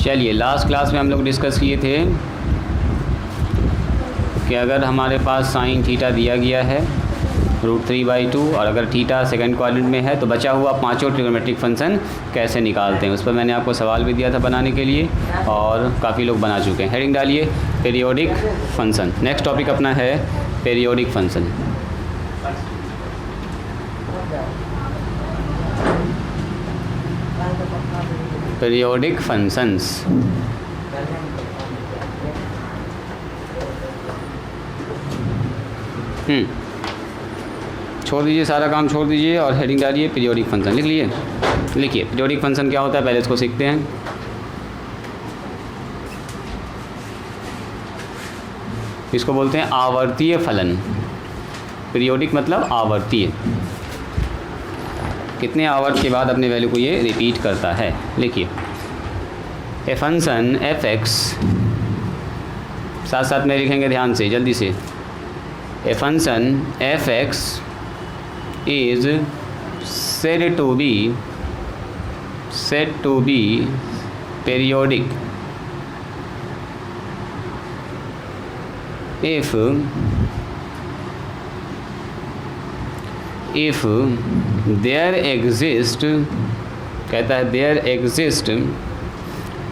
चलिए, last class में हम लोग डिस्कस किए थे कि अगर हमारे पास साइन थीटा दिया गया है √3/2 और अगर थीटा सेकंड क्वाड्रेंट में है तो बचा हुआ पांचों ट्रिग्नोमेट्रिक फंक्शन कैसे निकालते हैं, उस पर मैंने आपको सवाल भी दिया था बनाने के लिए और काफ़ी लोग बना चुके हैं। हेडिंग डालिए पीरियोडिक फंक्शन। नेक्स्ट टॉपिक अपना है पीरियोडिक फंक्शन। पीरियोडिक फंक्शंस छोड़ दीजिए, सारा काम छोड़ दीजिए और हेडिंग डालिए पीरियोडिक फंक्शन। लिख लिए, लिखिए पीरियोडिक फंक्शन क्या होता है, पहले इसको सीखते हैं। इसको बोलते हैं आवर्तीय फलन। पीरियोडिक मतलब आवर्तीय, कितने आवर्त के बाद अपने वैल्यू को ये रिपीट करता है। लिखिए ए फंक्शन एफ एक्स, साथ साथ में लिखेंगे ध्यान से जल्दी से। ए function f x is said to be periodic if there exist, कहता है there exist,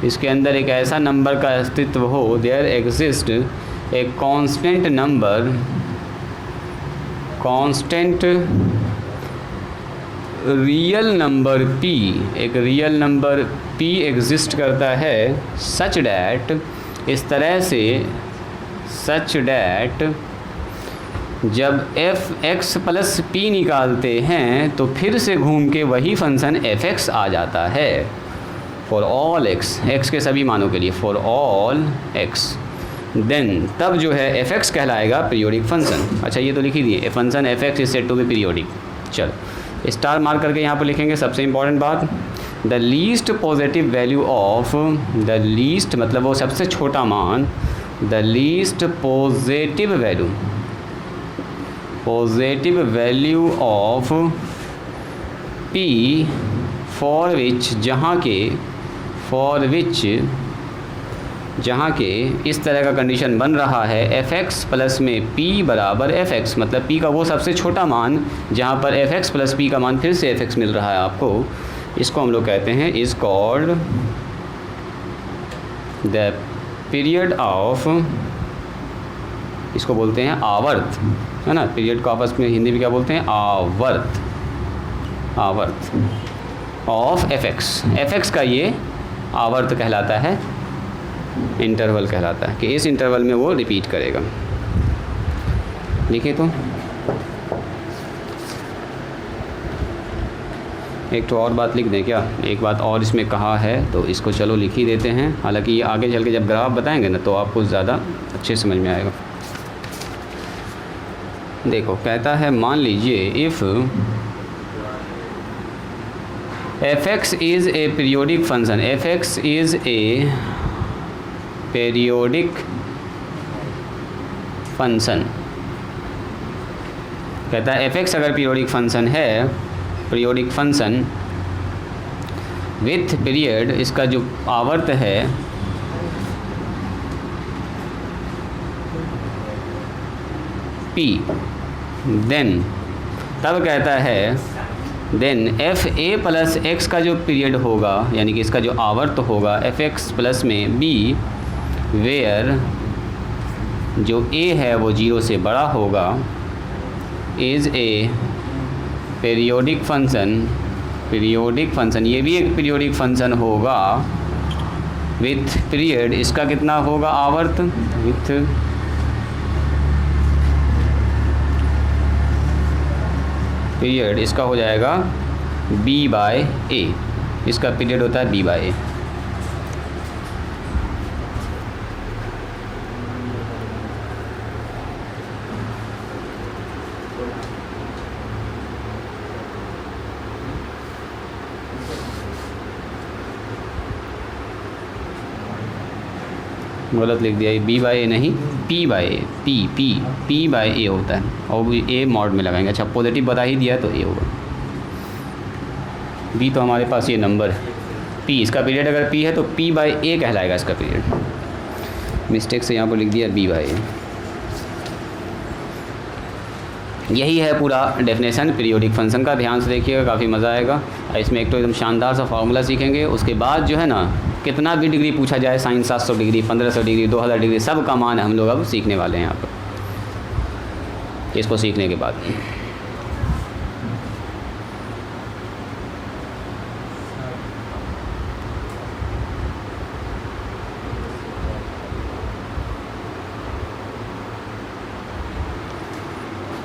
इसके अंदर एक ऐसा नंबर का अस्तित्व हो, there exist a constant number, constant real number p, एक रियल नंबर p एग्जिस्ट करता है सच डैट, इस तरह से सच डैट जब एफ एक्स प्लस पी निकालते हैं तो फिर से घूम के वही फंक्शन एफ एक्स आ जाता है फॉर ऑल एक्स, एक्स के सभी मानों के लिए, फॉर ऑल एक्स। देन तब जो है एफ एक्स कहलाएगा पीरियोडिक फंक्शन। अच्छा ये तो लिख ही दिए, a function f x is said to be periodic. चलो स्टार मार्क करके यहाँ पर लिखेंगे सबसे इंपॉर्टेंट बात, the least positive value of, the least मतलब वो सबसे छोटा मान, the least positive value of p for which, जहाँ के इस तरह का कंडीशन बन रहा है एफ एक्स प्लस में p बराबर एफ एक्स, मतलब p का वो सबसे छोटा मान जहाँ पर एफ एक्स प्लस पी का मान फिर से एफ एक्स मिल रहा है आपको, इसको हम लोग कहते हैं is called the period of, इसको बोलते हैं आवर्त, है ना। पीरियड को आपस में हिंदी में क्या बोलते हैं, आवर्त of F x. F x का ये आवर्त कहलाता है, इंटरवल कहलाता है कि इस इंटरवल में वो रिपीट करेगा। लिखिए तो एक तो और बात लिख दें क्या, एक बात और इसमें कहा है तो इसको चलो लिख ही देते हैं, हालांकि ये आगे चल के जब ग्राफ बताएंगे ना तो आपको ज़्यादा अच्छे समझ में आएगा। देखो कहता है मान लीजिए if f x is a periodic function, f x is a periodic function, कहता है एफ एक्स अगर पीरियोडिक फंक्शन है, पीरियोडिक फंक्शन विथ पीरियड, इसका जो आवर्त है p, देन तब कहता है then f a plus x का जो पीरियड होगा, यानी कि इसका जो आवर्त होगा एफ एक्स प्लस में b, वेयर जो a है वो 0 से बड़ा होगा, इज़ ए पीरियोडिक फंक्शन, ये भी एक पीरियोडिक फंक्शन होगा विथ पीरियड, इसका कितना होगा आवर्त, विथ पीरियड इसका हो जाएगा b/a, इसका पीरियड होता है b/a। गलत लिख दिया, ये b/a नहीं p/a होता है और a मॉड में लगाएंगे। अच्छा पॉजिटिव बता ही दिया तो a होगा, b तो हमारे पास ये नंबर है, पी, इसका पीरियड अगर पी है तो पी बाई ए कहलाएगा इसका पीरियड। मिस्टेक से यहाँ पर लिख दिया बी बाई ए। यही है पूरा डेफिनेशन पीरियोडिक फंक्शन का। ध्यान से देखिएगा, काफ़ी मज़ा आएगा। इसमें एक तो एकदम शानदार सा फार्मूला सीखेंगे, उसके बाद जो है ना कितना भी डिग्री पूछा जाए, साइन 700 डिग्री, 1500 डिग्री, 2000 डिग्री, सब का मान हम लोग अब सीखने वाले हैं यहाँ पर, इसको सीखने के बाद।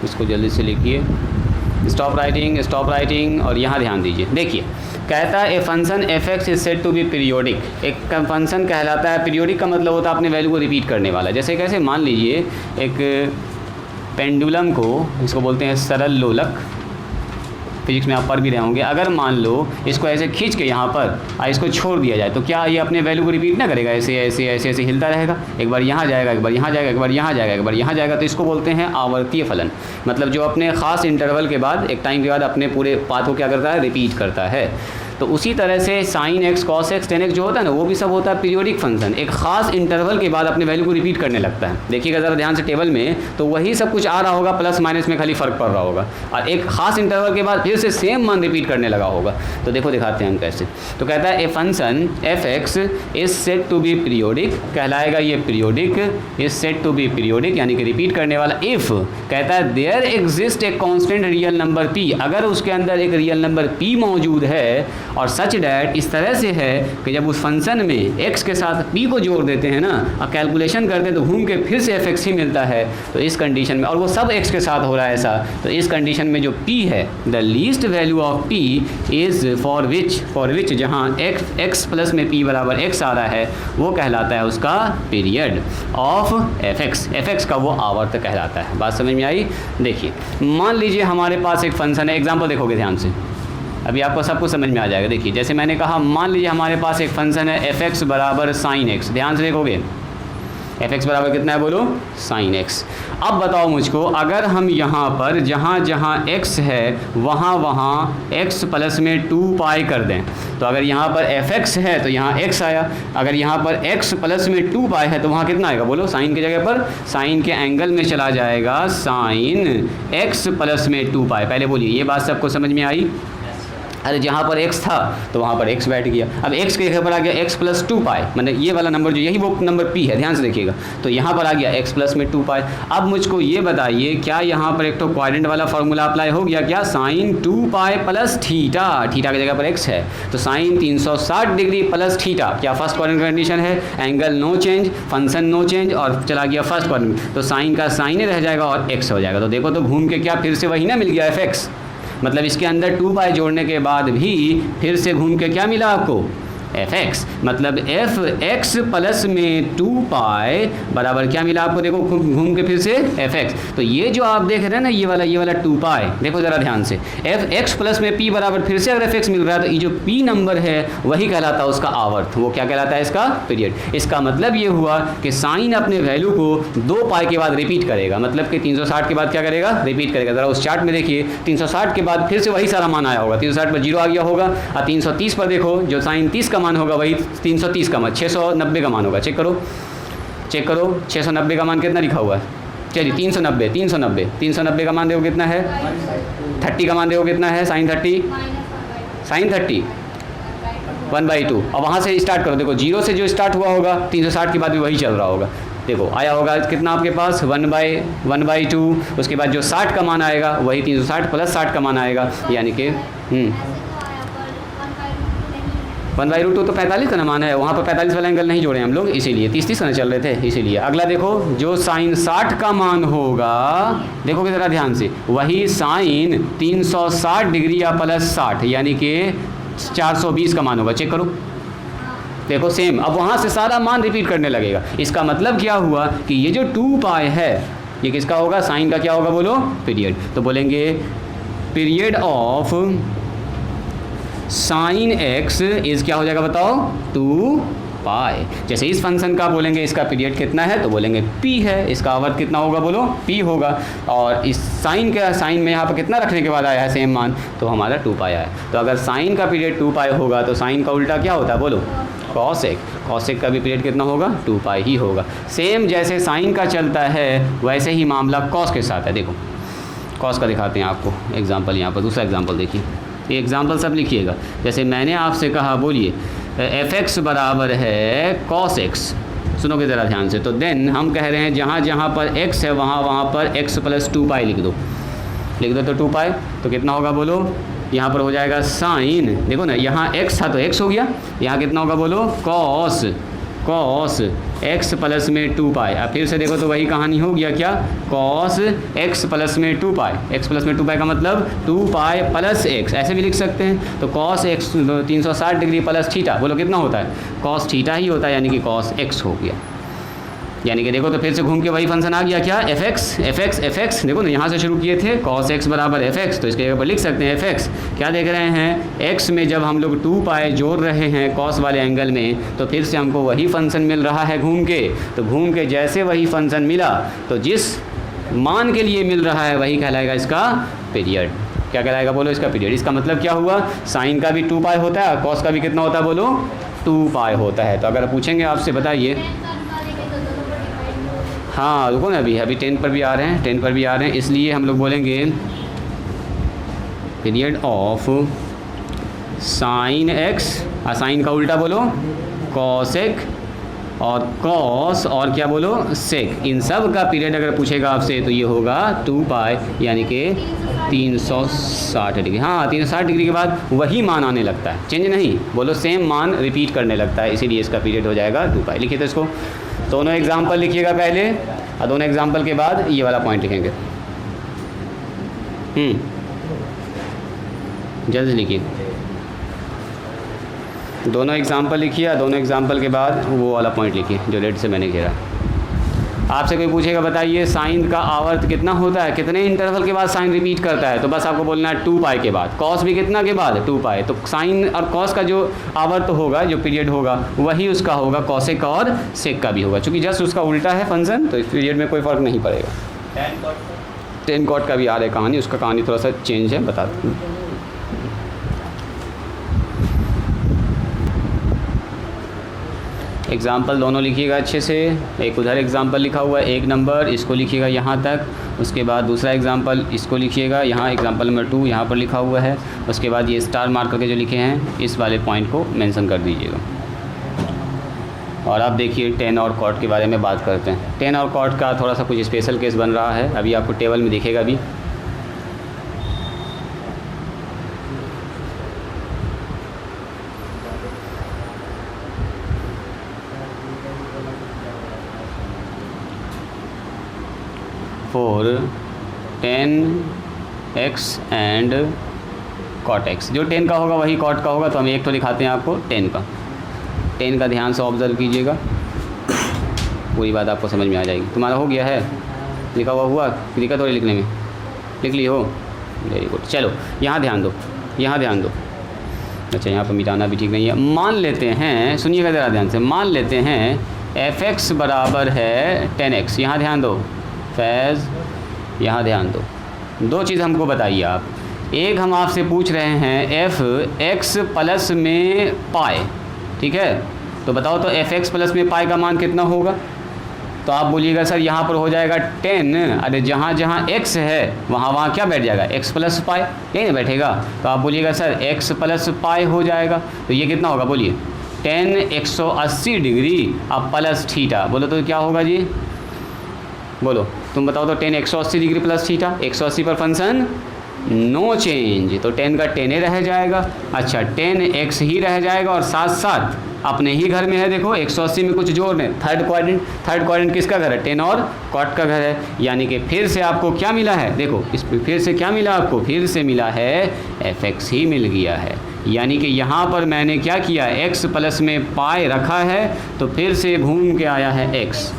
इसको जल्दी से लिखिए, स्टॉप राइटिंग और यहाँ ध्यान दीजिए। देखिए कहता है a function f x is said to be periodic. एक फंक्शन कहलाता है पीरियोडिक, का मतलब होता है अपने वैल्यू को रिपीट करने वाला। जैसे कैसे, मान लीजिए एक पेंडुलम को, इसको बोलते हैं सरल लोलक, फिजिक्स में आप पढ़ भी रहे होंगे। अगर मान लो इसको ऐसे खींच के यहाँ पर इसको छोड़ दिया जाए तो क्या ये अपने वैल्यू को रिपीट ना करेगा, ऐसे ऐसे ऐसे ऐसे हिलता रहेगा, एक बार यहाँ जाएगा, एक बार यहाँ जाएगा, एक बार यहाँ जाएगा, एक बार यहाँ जाएगा। तो इसको बोलते हैं आवर्तीय फलन, मतलब जो अपने ख़ास इंटरवल के बाद, एक टाइम के बाद अपने पूरे पाथ को क्या करता है, रिपीट करता है। तो उसी तरह से sine x, cos x, ten x जो होता है ना, वो भी सब होता है पीरियोडिक फंक्शन, एक खास इंटरवल के बाद अपने वैल्यू को रिपीट करने लगता है। देखिएगा ज़रा ध्यान से टेबल में, तो वही सब कुछ आ रहा होगा, प्लस माइनस में खाली फ़र्क पड़ रहा होगा, और एक खास इंटरवल के बाद फिर से सेम मान रिपीट करने लगा होगा। तो देखो दिखाते हैं हम कैसे। तो कहता है a function f x is said to be periodic, कहलाएगा ये periodic, is said to be periodic यानी कि रिपीट करने वाला। इफ़ कहता है there exist a constant real number p, अगर उसके अंदर एक रियल नंबर पी मौजूद है, और सच डैट इस तरह से है कि जब उस फंक्शन में x के साथ p को जोड़ देते हैं ना और कैलकुलेशन करते हैं तो घूम के फिर से fx ही मिलता है। तो इस कंडीशन में, और वो सब x के साथ हो रहा है ऐसा, तो इस कंडीशन में जो p है, the least value of p is for which जहाँ x प्लस में p बराबर x आ रहा है, वो कहलाता है उसका पीरियड ऑफ fx का वो आवर्त कहलाता है। बात समझ में आई? देखिए मान लीजिए हमारे पास एक फंक्शन है, एग्जाम्पल देखोगे ध्यान से, अभी आपको सब कुछ समझ में आ जाएगा। देखिए जैसे मैंने कहा, मान लीजिए हमारे पास एक फंक्शन है एफ एक्स बराबर साइन एक्स। ध्यान से देखोगे, एफ एक्स बराबर कितना है बोलो, साइन एक्स। अब बताओ मुझको, अगर हम यहाँ पर जहाँ जहाँ x है वहाँ वहाँ x प्लस में 2 पाई कर दें, तो अगर यहाँ पर एफ एक्स है तो यहाँ x आया, अगर यहाँ पर x प्लस में 2 पाई है तो वहाँ कितना आएगा बोलो, साइन की जगह पर साइन के एंगल में चला जाएगा साइन x प्लस में 2 पाई। पहले बोलिए, ये बात सबको समझ में आई? अरे जहाँ पर x था तो वहाँ पर x बैठ गया, अब x के जगह पर आ गया x प्लस 2 पाई, मतलब ये वाला नंबर जो, यही वो नंबर p है, ध्यान से देखिएगा। तो यहाँ पर आ गया x प्लस में 2 पाई। अब मुझको ये बताइए, क्या यहाँ पर एक तो क्वाड्रेंट वाला फार्मूला अप्लाई हो गया क्या, sine 2 pi plus theta, theta की जगह पर x है, तो साइन 360 डिग्री प्लस थीटा, क्या फर्स्ट क्वाड्रेंट कंडीशन है, angle no change, function no change, और चला गया फर्स्ट क्वाड्रेंट, तो साइन का साइन रह जाएगा और x हो जाएगा। तो देखो तो घूम के क्या फिर से वही ना मिल गया fx, मतलब इसके अंदर 2 पाई जोड़ने के बाद भी फिर से घूम के क्या मिला आपको, एफ एक्स, मतलब एफ एक्स प्लस में 2 पाई बराबर क्या मिला आपको, देखो घूम के फिर से एफ एक्स। तो ये जो आप देख रहे हैं ना, ये वाला 2 पाई, देखो ज़रा ध्यान से, एफ एक्स प्लस में पी बराबर फिर से अगर एफ एक्स मिल रहा है तो ये जो पी नंबर है वही कहलाता है उसका आवर्त, वो क्या कहलाता है, इसका पीरियड। इसका मतलब ये हुआ कि साइन अपने वैल्यू को 2 पाई के बाद रिपीट करेगा, मतलब कि 360 के बाद क्या करेगा, रिपीट करेगा। ज़रा उस चार्ट में देखिए, 360 के बाद फिर से वही सारा मान आया होगा, 360 पर 0 आ गया होगा, और 330 पर देखो जो साइन 30 का मान होगा वही 330 का मान, 690 का मान होगा। चेक करो 690 का मान कितना लिखा हुआ है, चलिए 390 का मान देखो कितना है, 30 का मान देखो कितना है, साइन 30 1/2, और वहाँ से स्टार्ट करो, देखो 0 से जो स्टार्ट हुआ होगा 360 के बाद भी वही चल रहा होगा। देखो आया होगा कितना आपके पास 1/2, उसके बाद जो 60 का मान आएगा वही 360 प्लस 60 का मान आएगा, यानी कि 1/2 तो 45 का ना मान है, वहाँ पर 45 वाला एंगल नहीं जोड़े हम लोग, इसीलिए 30 का चल रहे थे, इसीलिए। अगला देखो जो साइन 60 का मान होगा, देखोगे ज़रा ध्यान से, वही साइन 360 डिग्री या प्लस 60 यानी कि 420 का मान होगा। चेक करो, देखो सेम, अब वहाँ से सारा मान रिपीट करने लगेगा। इसका मतलब क्या हुआ कि ये जो 2 पाई है ये किसका होगा, साइन का क्या होगा बोलो, पीरियड। तो बोलेंगे period of sine x is क्या हो जाएगा बताओ, 2 पाई। जैसे इस फंक्शन का बोलेंगे इसका पीरियड कितना है तो बोलेंगे p है, इसका आवर्त कितना होगा बोलो p होगा, और इस साइन में यहाँ पर कितना रखने के बाद आया है सेम मान, तो हमारा 2 पाई आया। तो अगर साइन का पीरियड 2 पाई होगा तो साइन का उल्टा क्या होता है बोलो कॉसेक, कॉसेक का भी पीरियड कितना होगा 2 पाई ही होगा। सेम जैसे साइन का चलता है वैसे ही मामला कॉस के साथ है। देखो कॉस का दिखाते हैं आपको एग्जांपल, यहाँ पर दूसरा एग्जांपल देखिए, ये एग्जांपल सब लिखिएगा। जैसे मैंने आपसे कहा बोलिए f(x) बराबर है cos x, सुनोगे ज़रा ध्यान से, तो देन हम कह रहे हैं जहाँ जहाँ पर x है वहाँ पर x + 2 पाई लिख दो तो 2 पाई, तो कितना होगा बोलो, यहाँ पर हो जाएगा साइन, देखो ना यहाँ x था तो x हो गया, यहाँ कितना होगा बोलो cos x प्लस में 2 पाई। अब फिर से देखो तो वही कहानी हो गया क्या, cos x प्लस में 2 पाई, x प्लस में 2 पाई का मतलब 2 पाई प्लस x, ऐसे भी लिख सकते हैं। तो cos x 360 degree plus theta, बोलो कितना होता है cos थीटा ही होता है, यानी कि cos x हो गया। यानी कि देखो तो फिर से घूम के वही फंक्शन आ गया क्या, fx। देखो ना यहाँ से शुरू किए थे cos x बराबर fx, तो इसके जगह पर लिख सकते हैं fx। क्या देख रहे हैं, x में जब हम लोग 2 पाई जोड़ रहे हैं cos वाले एंगल में, तो फिर से हमको वही फंक्शन मिल रहा है घूम के। तो घूम के जैसे वही फंक्शन मिला तो जिस मान के लिए मिल रहा है वही कहलाएगा इसका पीरियड। क्या कहलाएगा बोलो इसका पीरियड। इसका मतलब क्या हुआ, साइन का भी 2 पाई होता है और कॉस का भी कितना होता है बोलो 2 पाई होता है। तो अगर पूछेंगे आपसे बताइए, हाँ रुको ना, अभी 10 पर भी आ रहे हैं, इसलिए हम लोग बोलेंगे period of sine x, sine का उल्टा बोलो कॉसेक, और कॉस और क्या बोलो सेक, इन सब का पीरियड अगर पूछेगा आपसे तो ये होगा 2 पाई, यानी कि 360 डिग्री। हाँ 360 डिग्री के बाद वही मान आने लगता है, चेंज नहीं, बोलो सेम मान रिपीट करने लगता है, इसीलिए इसका पीरियड हो जाएगा 2 पाई। लिखिए तो इसको, दोनों एग्जाम्पल लिखिएगा पहले और दोनों एग्जाम्पल के बाद ये वाला पॉइंट लिखेंगे। जल्दी लिखिए, दोनों एग्जाम्पल लिखिए, दोनों एग्जाम्पल के बाद वो वाला पॉइंट लिखिए जो रेड से मैंने घेरा। आपसे कोई पूछेगा बताइए साइन का आवर्त कितना होता है, कितने इंटरवल के बाद साइन रिपीट करता है, तो बस आपको बोलना है 2 पाई के बाद। कॉस भी कितना के बाद 2 पाई, तो साइन और कॉस का जो आवर्त होगा, जो पीरियड होगा वही उसका होगा, कॉसेक और सेक का भी होगा। चूँकि जस्ट उसका उल्टा है फंक्शन तो इस पीरियड में कोई फ़र्क नहीं पड़ेगा। टेन कॉट का भी आ रहा है कहानी, उसका कहानी थोड़ा सा चेंज है, बता दूँ। एग्ज़ाम्पल दोनों लिखिएगा अच्छे से, एक उधर एग्ज़ाम्पल लिखा हुआ है 1 नंबर, इसको लिखिएगा यहाँ तक, उसके बाद दूसरा एग्ज़ाम्पल इसको लिखिएगा, यहाँ एग्ज़ाम्पल नंबर 2 यहाँ पर लिखा हुआ है, उसके बाद ये स्टार मार्क करके जो लिखे हैं इस वाले पॉइंट को मेंशन कर दीजिएगा। और आप देखिए टेन और कॉट के बारे में बात करते हैं। टेन और कॉट का थोड़ा सा कुछ स्पेशल केस बन रहा है, अभी आपको टेबल में दिखेगा भी। For tan x and cot x, जो 10 का होगा वही कॉट का होगा, तो हम एक तो दिखाते हैं आपको 10 का। 10 का ध्यान से ऑब्जर्व कीजिएगा, पूरी बात आपको समझ में आ जाएगी। तुम्हारा हो गया है लिखा हुआ दिक्कत हो रही लिखने में, लिख ली हो, वेरी गुड। चलो यहाँ ध्यान दो, यहाँ ध्यान दो। अच्छा यहाँ पर मिटाना भी ठीक नहीं है। मान लेते हैं, सुनिएगा ज़रा ध्यान से, मान लेते हैं f(x) बराबर है 10x। यहाँ ध्यान दो फैज़, यहाँ ध्यान दो। दो चीज़ हमको बताइए आप, एक हम आपसे पूछ रहे हैं f(x) प्लस में पाई, ठीक है, तो बताओ तो f(x) प्लस में पाई का मान कितना होगा। तो आप बोलिएगा सर यहाँ पर हो जाएगा 10, अरे जहाँ जहाँ x है वहाँ क्या बैठ जाएगा, x प्लस पाई, यही ना बैठेगा। तो आप बोलिएगा सर x प्लस पाई हो जाएगा, तो ये कितना होगा बोलिए 10 180 डिग्री अब प्लस थीटा, बोलो तो क्या होगा जी, बोलो तुम बताओ तो 10 180 डिग्री प्लस थीटा, 180 पर फंक्शन नो चेंज, तो 10 का 10 ही रह जाएगा। अच्छा 10x ही रह जाएगा और साथ साथ अपने ही घर में है, देखो 180 में कुछ जोड़ लें, थर्ड क्वाड्रेंट किसका घर है, 10 और कॉट का घर है। यानी कि फिर से आपको क्या मिला है, देखो इस फिर से क्या मिला आपको, फिर से मिला है f(x) ही मिल गया है। यानी कि यहाँ पर मैंने क्या किया, x प्लस में पाई रखा है तो फिर से घूम के आया है x।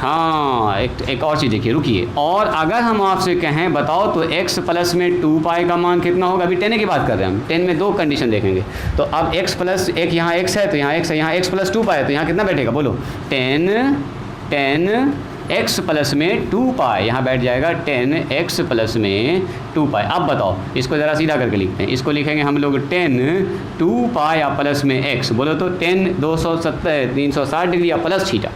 हाँ, एक और चीज़ देखिए, रुकिए। और अगर हम आपसे कहें बताओ तो x प्लस में 2 पाई का मान कितना होगा? अभी 10 की बात कर रहे हैं हम, 10 में 2 कंडीशन देखेंगे। तो अब x प्लस एक यहाँ x है तो यहाँ x है, यहाँ x प्लस 2 पाई है तो यहाँ कितना बैठेगा बोलो? 10 x प्लस में 2 पाई, यहाँ बैठ जाएगा 10x प्लस में 2 पाई। अब बताओ इसको ज़रा सीधा करके लिखते हैं, इसको लिखेंगे हम लोग 10 2 पाई या प्लस में x, बोलो तो 10 270 360 डिग्री या प्लस थीटा,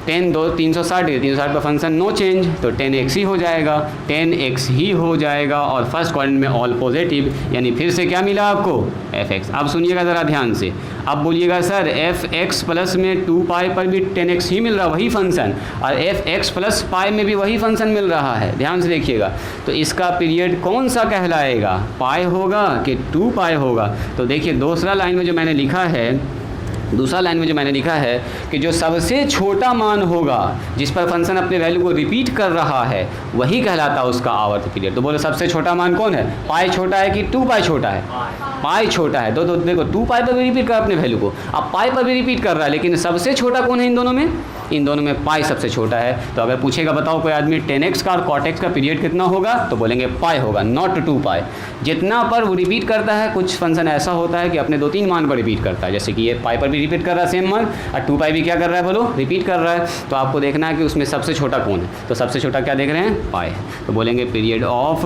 10 2 360 डिग्री, 360 का फंक्शन नो चेंज तो 10x ही हो जाएगा, 10x ही हो जाएगा। और फर्स्ट क्वाड्रेंट में ऑल पॉजिटिव, यानी फिर से क्या मिला आपको? fx। अब सुनिएगा ज़रा ध्यान से, अब बोलिएगा सर fx प्लस में 2 पाई पर भी 10x ही मिल रहा, वही फंक्शन, और fx प्लस पाई में भी वही फंक्शन मिल रहा है। ध्यान से देखिएगा, तो इसका पीरियड कौन सा कहलाएगा? पाई होगा कि 2 पाई होगा? तो देखिए दूसरा लाइन में जो मैंने लिखा है कि जो सबसे छोटा मान होगा जिस पर फंक्शन अपने वैल्यू को रिपीट कर रहा है वही कहलाता है उसका आवर्त पीरियड। तो बोलो सबसे छोटा मान कौन है? पाई छोटा है कि 2 पाई छोटा है? पाई छोटा है। तो देखो 2 पाई पर भी रिपीट कर अपने वैल्यू को, अब पाई पर भी रिपीट कर रहा है, लेकिन सबसे छोटा कौन है इन दोनों में? इन दोनों में पाई सबसे छोटा है। तो अगर पूछेगा बताओ कोई आदमी 10x का और cot x का पीरियड कितना होगा, तो बोलेंगे पाई होगा, नॉट 2 पाई। जितना पर वो रिपीट करता है, कुछ फंक्शन ऐसा होता है कि अपने 2-3 मान पर रिपीट करता है, जैसे कि ये पाई पर भी रिपीट कर रहा है सेम मान, और 2 पाई भी क्या कर रहा है बोलो? रिपीट कर रहा है। तो आपको देखना है कि उसमें सबसे छोटा कौन है, तो सबसे छोटा क्या देख रहे हैं? पाई। तो बोलेंगे period of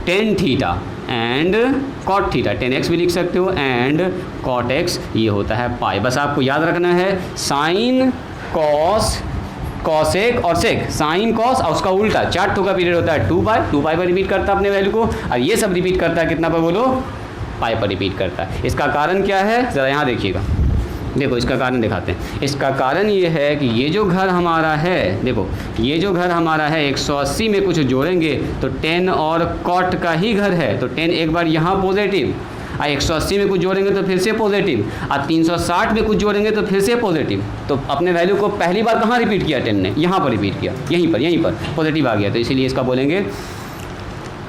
tan theta and cot theta, 10x भी लिख सकते हो, एंड cot x, ये होता है पाई। बस आपको याद रखना है साइन कॉस, कॉसेक और सेक, साइन कॉस और उसका उल्टा 4 का पीरियड होता है 2 पाई, 2 पाई पर रिपीट करता है अपने वैल्यू को, और ये सब रिपीट करता है कितना पर बोलो? पाई पर रिपीट करता है। इसका कारण क्या है ज़रा यहाँ देखिएगा, देखो इसका कारण दिखाते हैं। इसका कारण ये है कि ये जो घर हमारा है, देखो ये जो घर हमारा है 180 में कुछ जोड़ेंगे तो 10 और cot का ही घर है, तो 10 एक बार यहाँ पॉजिटिव, और 180 में कुछ जोड़ेंगे तो फिर से पॉजिटिव, और 360 में कुछ जोड़ेंगे तो फिर से पॉजिटिव। तो अपने वैल्यू को पहली बार कहाँ रिपीट किया? 10 ने यहाँ पर रिपीट किया, यहीं पर पॉजिटिव आ गया, तो इसीलिए इसका बोलेंगे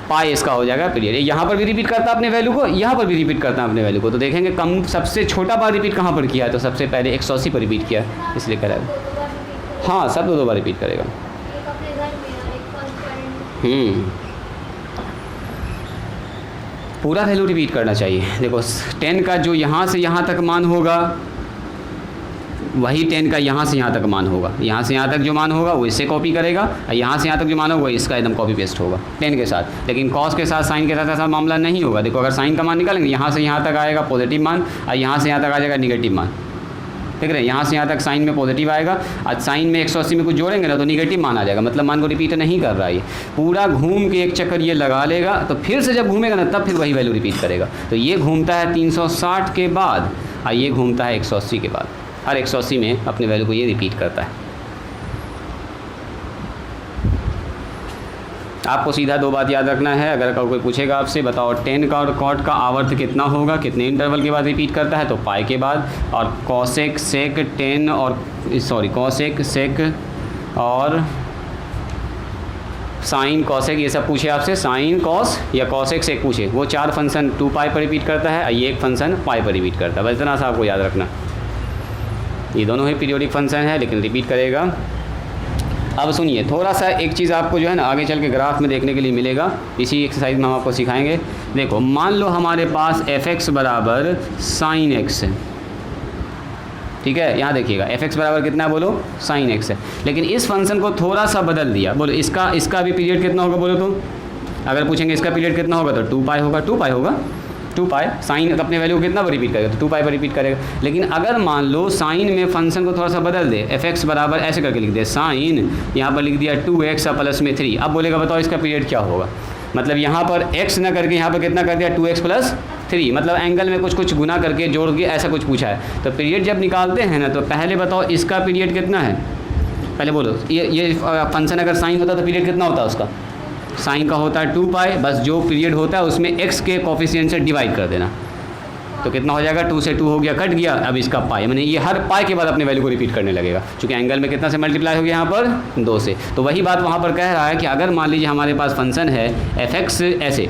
पाई। इसका हो जाएगा पीरियड। यहाँ पर भी रिपीट करता है अपने वैल्यू को, यहाँ पर भी रिपीट करता है अपने वैल्यू को। तो देखेंगे कम सबसे छोटा बार रिपीट कहाँ पर किया है, तो सबसे पहले 180 पर रिपीट किया, इसलिए कह रहा है हाँ सब 2 बार रिपीट करेगा। पूरा वैल्यू रिपीट करना चाहिए। देखो 10 का जो यहाँ से यहाँ तक मान होगा वही 10 का यहाँ से यहाँ तक मान होगा, यहाँ से यहाँ तक जो मान होगा वो इससे कॉपी करेगा, और यहाँ से यहाँ तक जो मान होगा इसका एकदम कॉपी पेस्ट होगा 10 के साथ। लेकिन कॉस के साथ साइन के साथ ऐसा मामला नहीं होगा। देखो अगर साइन का मान निकालेंगे यहाँ से यहाँ तक आएगा पॉजिटिव मान, और यहाँ से यहाँ तक आ जाएगा निगेटिव मान, देख रहे हैं? यहाँ से यहाँ तक साइन में पॉजिटिव आएगा, आज साइन में 180 में कुछ जोड़ेंगे ना तो निगेटिव मान आ जाएगा, मतलब मान को रिपीट नहीं कर रहा है। ये पूरा घूम के एक चक्कर ये लगा लेगा, तो फिर से जब घूमेगा ना तब फिर वही वैल्यू रिपीट करेगा। तो ये घूमता है 360 के बाद, और ये घूमता है 180 के बाद, हर 180 में अपने वैल्यू को ये रिपीट करता है। आपको सीधा 2 बात याद रखना है। अगर कोई पूछेगा आपसे बताओ 10 का और cot का आवर्त कितना होगा, कितने इंटरवल के बाद रिपीट करता है, तो पाई के बाद, और कॉसेक सेक 10 और कॉसेक सेक और साइन कॉसेक ये सब पूछे आपसे, साइन कॉस या कॉसेक सेक पूछे, वो 4 फंक्शन 2 पाई पर रिपीट करता है, ये एक फंक्शन पाई पर रिपीट करता है। बस इतना सा आपको याद रखना। ये दोनों ही पीरियोडिक फंक्शन है लेकिन रिपीट करेगा। अब सुनिए थोड़ा सा एक चीज़ आपको जो है ना आगे चल के ग्राफ में देखने के लिए मिलेगा, इसी एक्सरसाइज में हम आपको सिखाएंगे। देखो मान लो हमारे पास fx बराबर साइन x है, ठीक है? यहाँ देखिएगा fx बराबर कितना है बोलो? साइन x है। लेकिन इस फंक्शन को थोड़ा सा बदल दिया, बोलो इसका भी पीरियड कितना होगा बोलो? तो अगर पूछेंगे इसका पीरियड कितना होगा तो 2 पाई होगा, 2 पाई होगा, 2 पाई। साइन अपने वैल्यू को कितना पर रिपीट करेगा? तो 2 पाई पर रिपीट करेगा। लेकिन अगर मान लो साइन में फंक्शन को थोड़ा सा बदल दे, fx बराबर ऐसे करके लिख दे साइन, यहाँ पर लिख दिया 2x प्लस में 3, अब बोलेगा बताओ इसका पीरियड क्या होगा? मतलब यहाँ पर x ना करके यहाँ पर कितना कर दिया 2x प्लस 3, मतलब एंगल में कुछ गुना करके जोड़ के ऐसा कुछ पूछा है। तो पीरियड जब निकालते हैं ना तो पहले बताओ इसका पीरियड कितना है, पहले बोलो। ये फंक्शन अगर साइन होता तो पीरियड कितना होता है उसका? साइन का होता है 2 पाई, बस जो पीरियड होता है उसमें x के कोफिशिएंट से डिवाइड कर देना, तो कितना हो जाएगा? 2 से 2 हो गया, कट गया। अब इसका पाई, मैंने ये हर पाई के बाद अपने वैल्यू को रिपीट करने लगेगा, क्योंकि एंगल में कितना से मल्टीप्लाई हो गया यहाँ पर 2 से। तो वही बात वहाँ पर कह रहा है कि अगर मान लीजिए हमारे पास फंक्शन है fx ऐसे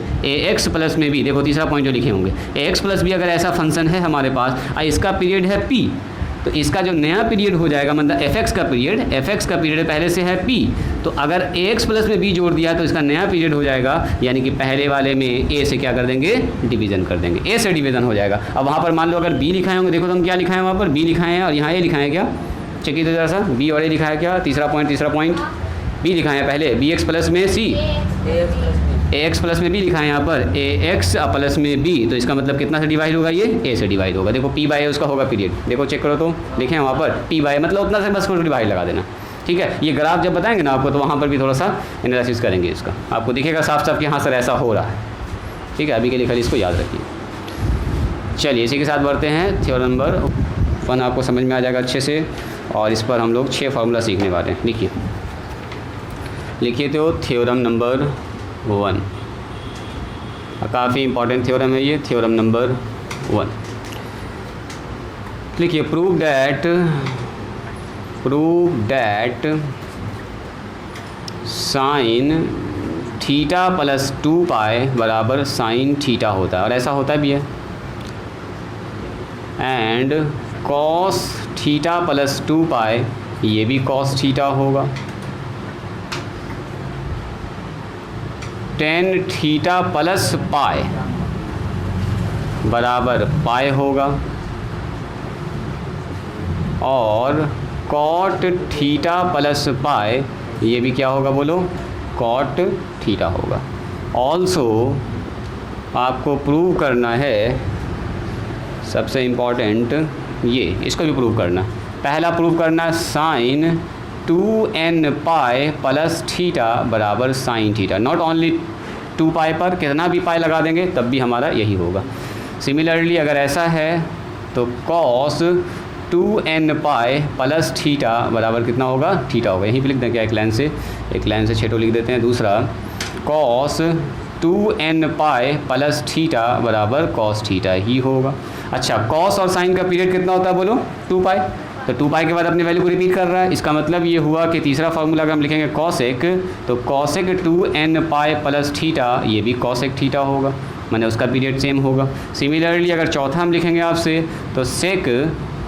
ax प्लस में भी, देखो तीसरा पॉइंट जो लिखे होंगे ax प्लस भी अगर ऐसा फंक्शन है हमारे पास और इसका पीरियड है p, तो तो इसका जो नया पीरियड हो जाएगा मतलब एफ एक्स का पीरियड पहले से है पी, तो अगर ए एक्स प्लस में बी जोड़ दिया तो इसका नया पीरियड हो जाएगा, यानी कि पहले वाले में ए से क्या कर देंगे, डिवीज़न कर देंगे, ए से डिवीज़न हो जाएगा। अब वहाँ पर मान लो अगर बी लिखाए होंगे, देखो तो हम क्या लिखाए हैं वहाँ पर, बी लिखाए हैं और यहाँ ए लिखाए हैं क्या, चेक कीजिए ज़रा सा, बी और ए लिखा है क्या, तीसरा पॉइंट बी लिखा है पहले, बी एक्स प्लस में सी, ए एक्स प्लस में बी लिखा है यहाँ पर, ए एक्स प्लस में बी, तो इसका मतलब कितना से डिवाइड होगा, ये ए से डिवाइड होगा। देखो पी बाय ए उसका होगा पीरियड, देखो चेक करो तो लिखे हैं वहाँ पर पी बाय, मतलब उतना से बस को डिवाइड लगा देना, ठीक है। ये ग्राफ जब बताएंगे ना आपको तो वहाँ पर भी थोड़ा सा एनालिसिस करेंगे इसका, आपको दिखेगा साफ साफ कि हाँ सर ऐसा हो रहा है, ठीक है। अभी के लिए खाली इसको याद रखिए। चलिए इसी के साथ बढ़ते हैं, थ्योरम नंबर 1 आपको समझ में आ जाएगा अच्छे से, और इस पर हम लोग 6 फार्मूला सीखने वाले हैं। लिखिए तो थ्योरम नंबर 1, काफ़ी इंपॉर्टेंट थ्योरम है ये, थ्योरम नंबर 1। लिखिए prove that sine theta plus 2 पाई बराबर साइन थीटा होता है, और ऐसा होता भी है। एंड कॉस थीटा प्लस 2 पाई, ये भी कॉस थीटा होगा। टेन थीटा प्लस पाई बराबर पाई होगा, और कॉट थीटा प्लस पाई, ये भी क्या होगा बोलो, कॉट थीटा होगा। ऑल्सो आपको प्रूव करना है, सबसे इम्पॉर्टेंट ये, इसको भी प्रूव करना। पहला प्रूव करना sine 2n pi plus theta बराबर sine theta, not only 2 pi पर कितना भी पाई लगा देंगे तब भी हमारा यही होगा। सिमिलरली अगर ऐसा है तो cos 2n pi plus theta बराबर कितना होगा, थीटा होगा। यहीं पे लिख दें क्या, एक लाइन से छेटो लिख देते हैं। दूसरा cos 2n pi plus theta बराबर कॉस थीटा ही होगा। अच्छा, कॉस और साइन का पीरियड कितना होता है बोलो, 2 पाई, तो 2 पाई के बाद अपनी वैल्यू को रिपीट कर रहा है। इसका मतलब ये हुआ कि तीसरा फार्मूला अगर हम लिखेंगे कॉसेक, तो cosec 2n pi plus theta, ये भी कॉसेक थीटा होगा, माने उसका पीरियड सेम होगा। सिमिलरली अगर चौथा हम लिखेंगे आपसे, तो सेक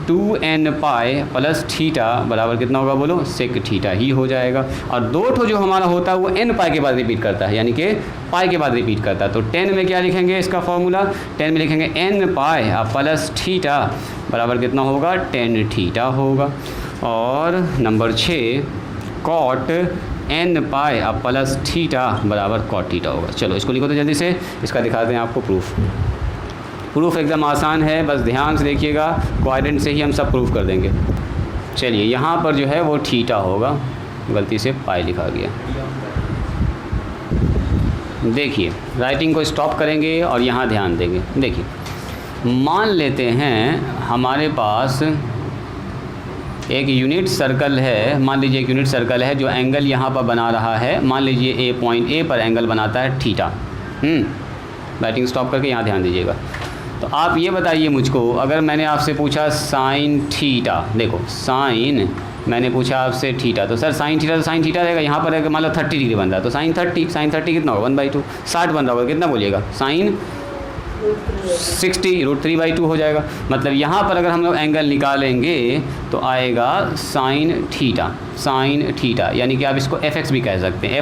2n पाई प्लस थीटा बराबर कितना होगा बोलो, सेक थीटा ही हो जाएगा। और दो ठो जो हमारा होता है वो n पाई के बाद रिपीट करता है, यानी कि पाई के बाद रिपीट करता है। तो 10 में क्या लिखेंगे इसका फॉर्मूला, 10 में लिखेंगे n पाई प्लस थीटा बराबर कितना होगा, 10 थीटा होगा। और number 6 cot n pi plus theta बराबर कॉट थीटा होगा। चलो इसको लिखो तो जल्दी से, इसका दिखाते हैं आपको प्रूफ एकदम आसान है, बस ध्यान से देखिएगा, क्वाड्रेंट से ही हम सब प्रूफ कर देंगे। चलिए यहाँ पर जो है वो थीटा होगा, गलती से पाई लिखा गया। देखिए राइटिंग को स्टॉप करेंगे और यहाँ ध्यान देंगे। देखिए मान लेते हैं हमारे पास एक यूनिट सर्कल है, मान लीजिए एक यूनिट सर्कल है जो एंगल यहाँ पर बना रहा है, मान लीजिए पॉइंट ए पर एंगल बनाता है थीटा। राइटिंग स्टॉप करके यहाँ ध्यान दीजिएगा। तो आप ये बताइए मुझको, अगर मैंने आपसे पूछा साइन थीटा, देखो साइन मैंने पूछा आपसे थीटा, तो सर साइन थीटा तो साइन थीटा रहेगा, यहाँ पर मान लो 30 डिग्री बन रहा है, तो साइन 30 कितना होगा, 1/2, 60 बन रहा होगा, कितना बोलिएगा, साइन 60 √3/2 हो जाएगा। मतलब यहाँ पर अगर हम लोग एंगल निकालेंगे तो आएगा साइन थीटा, यानी कि आप इसको एफ एक्स भी कह सकते हैं,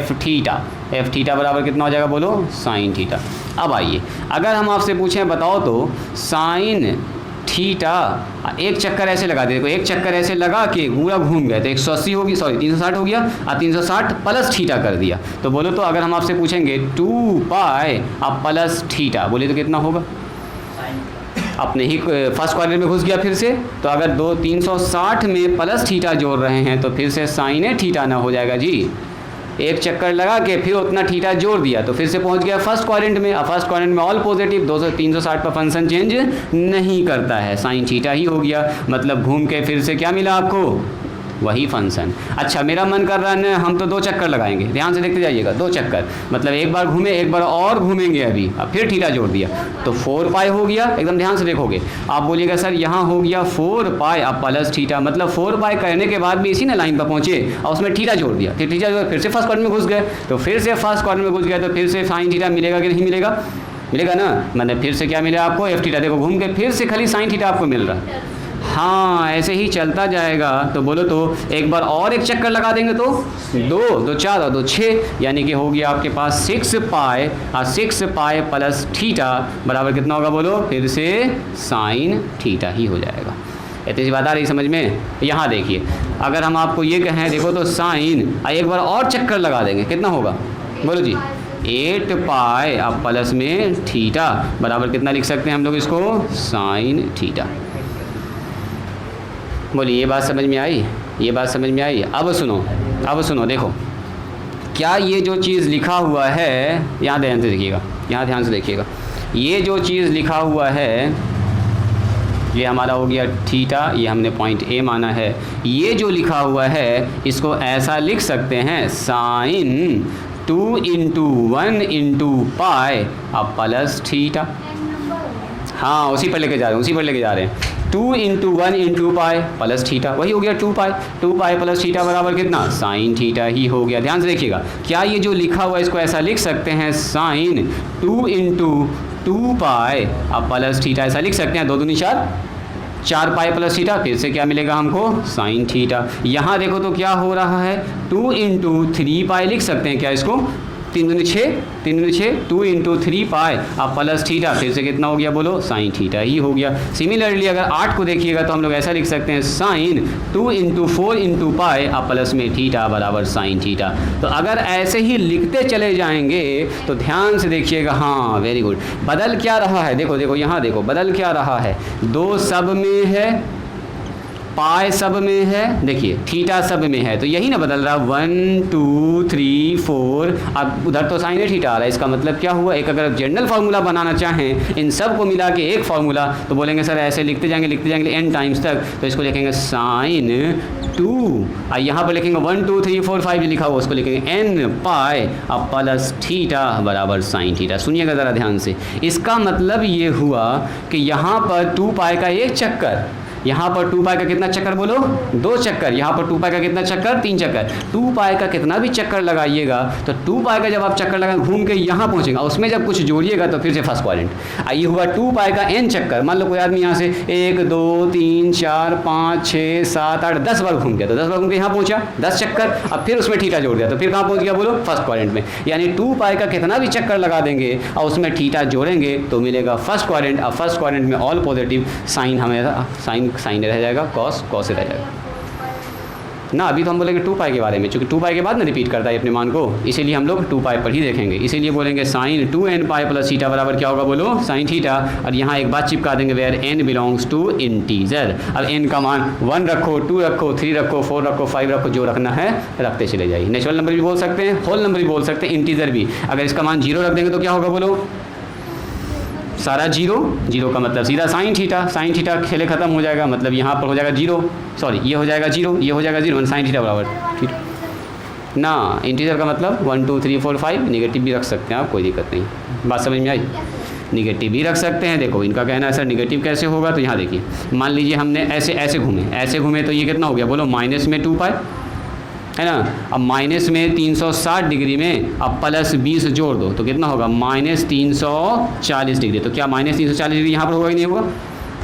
एफ थीटा बराबर कितना हो जाएगा बोलो, साइन थीटा। अब आइए अगर हम आपसे पूछें बताओ तो साइन थीटा एक चक्कर ऐसे लगा दे, देखो एक चक्कर ऐसे लगा के पूरा घूम गया तो 180 होगी, सॉरी 360 हो गया, और 360 प्लस थीटा कर दिया। तो बोलो तो अगर हम आपसे पूछेंगे 2 पाई अब प्लस थीटा, बोले तो कितना होगा, अपने ही फर्स्ट क्वाड्रेंट में घुस गया फिर से। तो अगर 360 में प्लस थीटा जोड़ रहे हैं तो फिर से साइन थीटा ना हो जाएगा जी, एक चक्कर लगा के फिर उतना थीटा जोड़ दिया तो फिर से पहुंच गया फर्स्ट क्वाड्रेंट में। अब फर्स्ट क्वाड्रेंट में ऑल पॉजिटिव, 360 पर फंक्शन चेंज नहीं करता है, साइन थीटा ही हो गया। मतलब घूम के फिर से क्या मिला आपको, वही फंक्शन। अच्छा मेरा मन कर रहा है ना हम तो 2 चक्कर लगाएंगे, ध्यान से देखते जाइएगा, 2 चक्कर मतलब एक बार घूमे, एक बार और घूमेंगे अभी, अब फिर थीटा जोड़ दिया तो 4 पाई हो गया। एकदम ध्यान से देखोगे, आप बोलिएगा सर यहाँ हो गया 4 पाई अब प्लस थीटा, मतलब 4 पाई करने के बाद भी इसी ना लाइन पर पहुँचे और उसमें थीटा जोड़ दिया, फिर थीटा जोड़ फिर से फर्स्ट क्वाड्रेंट में घुस गए, तो फिर से फर्स्ट क्वाड्रेंट में घुस गए तो फिर से साइन थीटा मिलेगा कि नहीं मिलेगा ना, मतलब फिर से क्या मिलेगा आपको, एफ थीटा। देखो घूम के फिर से खाली साइन थीटा आपको मिल रहा है, हाँ ऐसे ही चलता जाएगा। तो बोलो तो एक बार और एक चक्कर लगा देंगे तो 2 4 और 2 6, यानी कि हो गया आपके पास 6 पाई और 6 पाई प्लस थीटा बराबर कितना होगा बोलो, फिर से साइन थीटा ही हो जाएगा। इतनी सी बात आ रही समझ में। यहाँ देखिए अगर हम आपको ये कहें देखो तो साइन एक बार और चक्कर लगा देंगे कितना होगा बोलो जी, 8 पाई अब प्लस में थीटा बराबर कितना लिख सकते हैं हम लोग इसको, साइन थीटा। बोलिए ये बात समझ में आई, ये बात समझ में आई। अब सुनो देखो क्या ये जो चीज़ लिखा हुआ है, यहाँ ध्यान से देखिएगा, यहाँ ध्यान से देखिएगा, ये जो चीज़ लिखा हुआ है ये हमारा हो गया थीटा, ये हमने पॉइंट ए माना है। ये जो लिखा हुआ है इसको ऐसा लिख सकते हैं साइन 2 इंटू 1 इंटू पाई अब प्लस थीटा। हाँ उसी पर लेके जा रहे हैं 2 into 1 into pi plus theta, वही हो गया 2 पाई प्लस थीटा बराबर कितना, साइन थीटा ही हो गया। ध्यान से देखिएगा क्या ये जो लिखा हुआ है इसको ऐसा लिख सकते हैं साइन 2 इंटू 2 पाई अब प्लस थीटा, ऐसा लिख सकते हैं। 2 दूनी 4 पाई प्लस थीटा, फिर से क्या मिलेगा हमको, साइन थीटा। यहाँ देखो तो क्या हो रहा है 2 इंटू 3 पाई लिख सकते हैं क्या इसको, 3 दूनी 6 2 इंटू 3 पाई अब प्लस थीटा, फिर से कितना हो गया बोलो, साइन थीटा ही हो गया। सिमिलरली अगर 8 को देखिएगा तो हम लोग ऐसा लिख सकते हैं साइन 2 इंटू 4 इंटू पाई अब प्लस में थीटा बराबर साइन थीटा। तो अगर ऐसे ही लिखते चले जाएंगे तो ध्यान से देखिएगा, हाँ वेरी गुड। बदल क्या रहा है, देखो यहाँ देखो बदल क्या रहा है, 2 सब में है, पाई सब में है, देखिए थीटा सब में है, तो यही ना बदल रहा 1 2 3 4। अब उधर तो साइन थीटा आ रहा है, इसका मतलब क्या हुआ, एक अगर जनरल फार्मूला बनाना चाहें इन सब को मिला के एक फार्मूला, तो बोलेंगे सर ऐसे लिखते जाएंगे n टाइम्स तक, तो इसको लिखेंगे साइन 2, यहाँ पर लिखेंगे 1 2 3 4 5 लिखा हुआ उसको लिखेंगे n पाई अब प्लस थीटा बराबर साइन थीटा। सुनिएगा ज़रा ध्यान से, इसका मतलब ये हुआ कि यहाँ पर 2 पाई का एक चक्कर, यहाँ पर 2 पाई का कितना चक्कर बोलो, 2 चक्कर, यहाँ पर 2 पाई का कितना चक्कर, 3 चक्कर। 2 पाई का कितना भी चक्कर लगाइएगा तो 2 पाई का जब आप चक्कर लगा घूम के यहाँ पहुँचेगा, उसमें जब कुछ जोड़िएगा तो फिर से फर्स्ट क्वाड्रेंट। ये हुआ 2 पाई का n चक्कर। मान लो कोई आदमी यहाँ से 1 2 3 4 5 6 7 8 10 बार घूम गया, तो 10 बार घूम के यहाँ पहुँचा 10 चक्कर, अब फिर उसमें थीटा जोड़ दिया तो फिर कहाँ पहुँच गया बोलो, फर्स्ट क्वाड्रेंट में। यानी 2 पाई का कितना भी चक्कर लगा देंगे और उसमें थीटा जोड़ेंगे तो मिलेगा फर्स्ट क्वाड्रेंट। अब फर्स्ट क्वाड्रेंट में ऑल पॉजिटिव, साइन हमें साइन रह जाएगा, कॉस रह जाएगा ना। अभी तो हम बोलेंगे 2 पाई के बारे में, चूंकि 2 पाई के बाद ना रिपीट करता है अपने मान को, इसीलिए हम लोग 2 पाई पर ही देखेंगे। इसीलिए बोलेंगे sign 2n pi plus theta बराबर क्या होगा बोलो, साइन थीटा। और यहाँ एक बात चिपका देंगे, where n belongs to integer. अब n का मान 1 रखो, 2 रखो, 3 रखो, 4 रखो, 5 रखो, जो रखना है रखते चले जाइए। नेचुरल नंबर भी बोल सकते हैं, होल नंबर भी बोल सकते हैं, इंटीजर भी। अगर इसका मान 0 रख देंगे तो क्या होगा बोलो, सारा 0 का मतलब सीधा साइन थीटा खेले खत्म हो जाएगा, मतलब यहाँ पर हो जाएगा 0, सॉरी ये हो जाएगा 0, ये हो जाएगा 0, साइन थीटा बराबर ठीक ना। इंटीजर का मतलब 1 2 3 4 5, निगेटिव भी रख सकते हैं आप, कोई दिक्कत नहीं। बात समझ में आई, निगेटिव भी रख सकते हैं। देखो इनका कहना है सर निगेटिव कैसे होगा, तो यहाँ देखिए मान लीजिए हमने ऐसे घूमे तो ये कितना हो गया बोलो, माइनस में 2 पाई है ना। अब माइनस में 360 डिग्री में अब प्लस 20 जोड़ दो तो कितना होगा, माइनस 340 डिग्री। तो क्या माइनस 340 डिग्री यहाँ पर होगा कि नहीं होगा,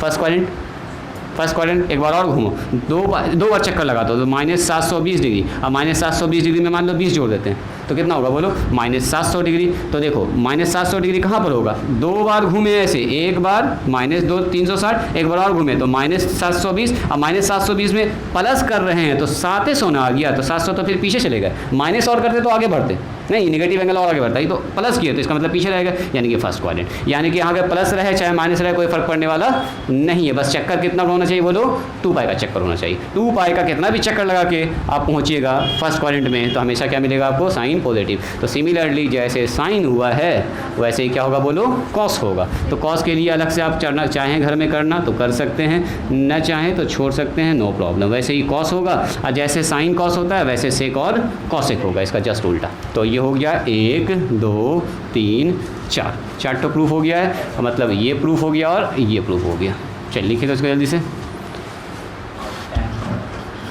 फर्स्ट क्वाड्रेंट। एक बार और घूमो, दो बार चक्कर लगा दो तो माइनस 720 डिग्री। अब माइनस 720 डिग्री में मान लो 20 जोड़ देते हैं तो कितना होगा बोलो, माइनस 700 डिग्री। तो देखो माइनस 700 डिग्री कहाँ पर होगा, 2 बार घूमे ऐसे, एक बार माइनस 360, एक बार और घूमे तो माइनस 720। अब माइनस 720 में प्लस कर रहे हैं तो 700 ना आ गया, तो 700 तो फिर पीछे चले गए, माइनस और करते तो आगे बढ़ते नहीं, निगेटिव एंगल और आगे बढ़ता है, तो प्लस किया तो इसका मतलब पीछे रहेगा, यानी कि फर्स्ट क्वाड्रेंट। यानी कि यहाँ अगर प्लस रहे चाहे माइनस रहे कोई फर्क पड़ने वाला नहीं है, बस चक्कर कितना होना चाहिए बोलो, 2 पाई का चक्कर होना चाहिए। 2 पाई का कितना भी चक्कर लगा के आप पहुँचिएगा फर्स्ट क्वाड्रेंट में तो हमेशा क्या मिलेगा आपको, साइन पॉजिटिव। तो सिमिलरली जैसे साइन हुआ है वैसे ही क्या होगा बोलो, कॉस होगा। तो कॉस के लिए अलग से आप चढ़ना चाहें घर में करना तो कर सकते हैं, न चाहें तो छोड़ सकते हैं, नो प्रॉब्लम। वैसे ही कॉस होगा, और जैसे साइन कॉस होता है वैसे सेक और कॉसेक होगा, इसका जस्ट उल्टा। तो ये हो गया 1 2 3 4 तो प्रूफ हो गया है, मतलब ये प्रूफ हो गया और ये प्रूफ हो गया। चलिए लिखिए तो इसको जल्दी से।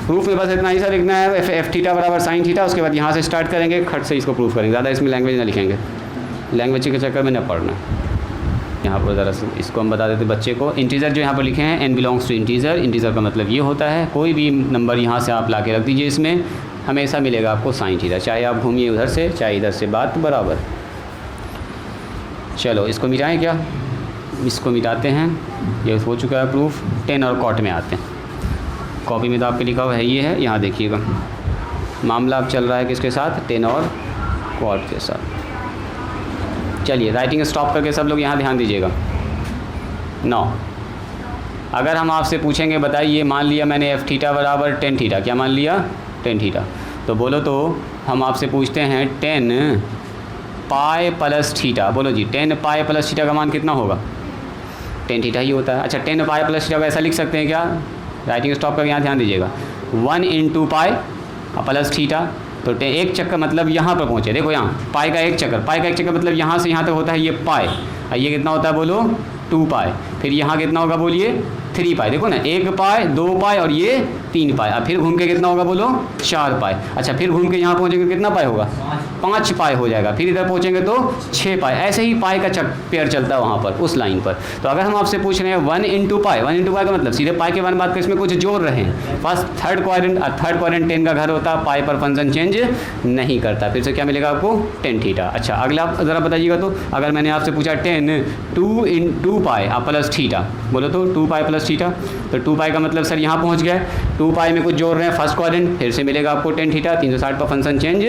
प्रूफ में बस इतना ही सा लिखना है, एफ थीटा बराबर साइन थीटा, उसके बाद यहाँ से स्टार्ट करेंगे, खट से इसको प्रूफ करेंगे, ज़्यादा इसमें लैंग्वेज ना लिखेंगे, लैंग्वेज के चक्कर में न पढ़ना। यहाँ पर ज़रा इसको हम बता देते बच्चे को। इंटीजर जो यहाँ पर लिखे हैं n belongs to integer, integer का मतलब ये होता है कोई भी नंबर यहाँ से आप ला के रख दीजिए, इसमें हमेशा मिलेगा आपको साइन थीटा, चाहे आप घूमिए उधर से चाहे इधर से, बात बराबर। चलो इसको मिटाएं क्या, इसको मिटाते हैं, ये हो चुका है प्रूफ। 10 और कॉट में आते हैं। कॉपी में तो आपके लिखा हुआ है ये है, यहाँ देखिएगा मामला अब चल रहा है किसके साथ, 10 और कॉट के साथ। चलिए राइटिंग स्टॉप करके सब लोग यहाँ ध्यान दीजिएगा। 9, अगर हम आपसे पूछेंगे बताइए, मान लिया मैंने एफ थीटा बराबर 10 थीटा, क्या मान लिया 10 थीटा, तो बोलो तो हम आपसे पूछते हैं 10 पाई प्लस थीटा, बोलो जी 10 पाई प्लस थीटा का मान कितना होगा, 10 थीटा ही होता है। अच्छा 10 पाई प्लस थीटा को ऐसा लिख सकते हैं क्या, राइटिंग स्टॉप करके यहाँ ध्यान दीजिएगा, 1 इंटू पाई प्लस थीटा, तो एक चक्कर मतलब यहाँ पर पहुँचे, देखो यहाँ पाई का एक चक्कर, पाई का एक चक्कर मतलब यहाँ से यहाँ तक होता है ये पाई, और ये कितना होता है बोलो 2 पाई, फिर यहाँ कितना होगा बोलिए 3 पाई, देखो ना 1 पाई 2 पाई और ये 3 पाई, अब फिर घूम के कितना होगा बोलो 4 पाई। अच्छा फिर घूम के यहाँ पहुँचेंगे कितना पाई होगा 5 पाई हो जाएगा, फिर इधर पहुँचेंगे तो 6 पाई, ऐसे ही पाई का पेयर चलता है वहाँ पर उस लाइन पर। तो अगर हम आपसे पूछ रहे हैं 1 इंटू पाई, 1 इंटू पाई का मतलब सीधे पाई के बारे में बात करें, इसमें कुछ जोड़ रहे हैं, फर्स्ट थर्ड क्वाड्रेंट 10 का घर होता है, पाई पर फंक्शन चेंज नहीं करता, फिर से क्या मिलेगा आपको 10 थीटा। अच्छा अगला ज़रा बताइएगा, तो अगर मैंने आपसे पूछा 10 2 इंटू पाई प्लस थीटा, बोलो तो 2 पाई प्लस थीटा, तो 2 पाई का मतलब सर यहाँ पहुँच गया, 2 पाई में कुछ जोड़ रहे हैं फर्स्ट क्वाड्रेंट, फिर से मिलेगा आपको 10 थीटा, 360 पर फंक्शन चेंज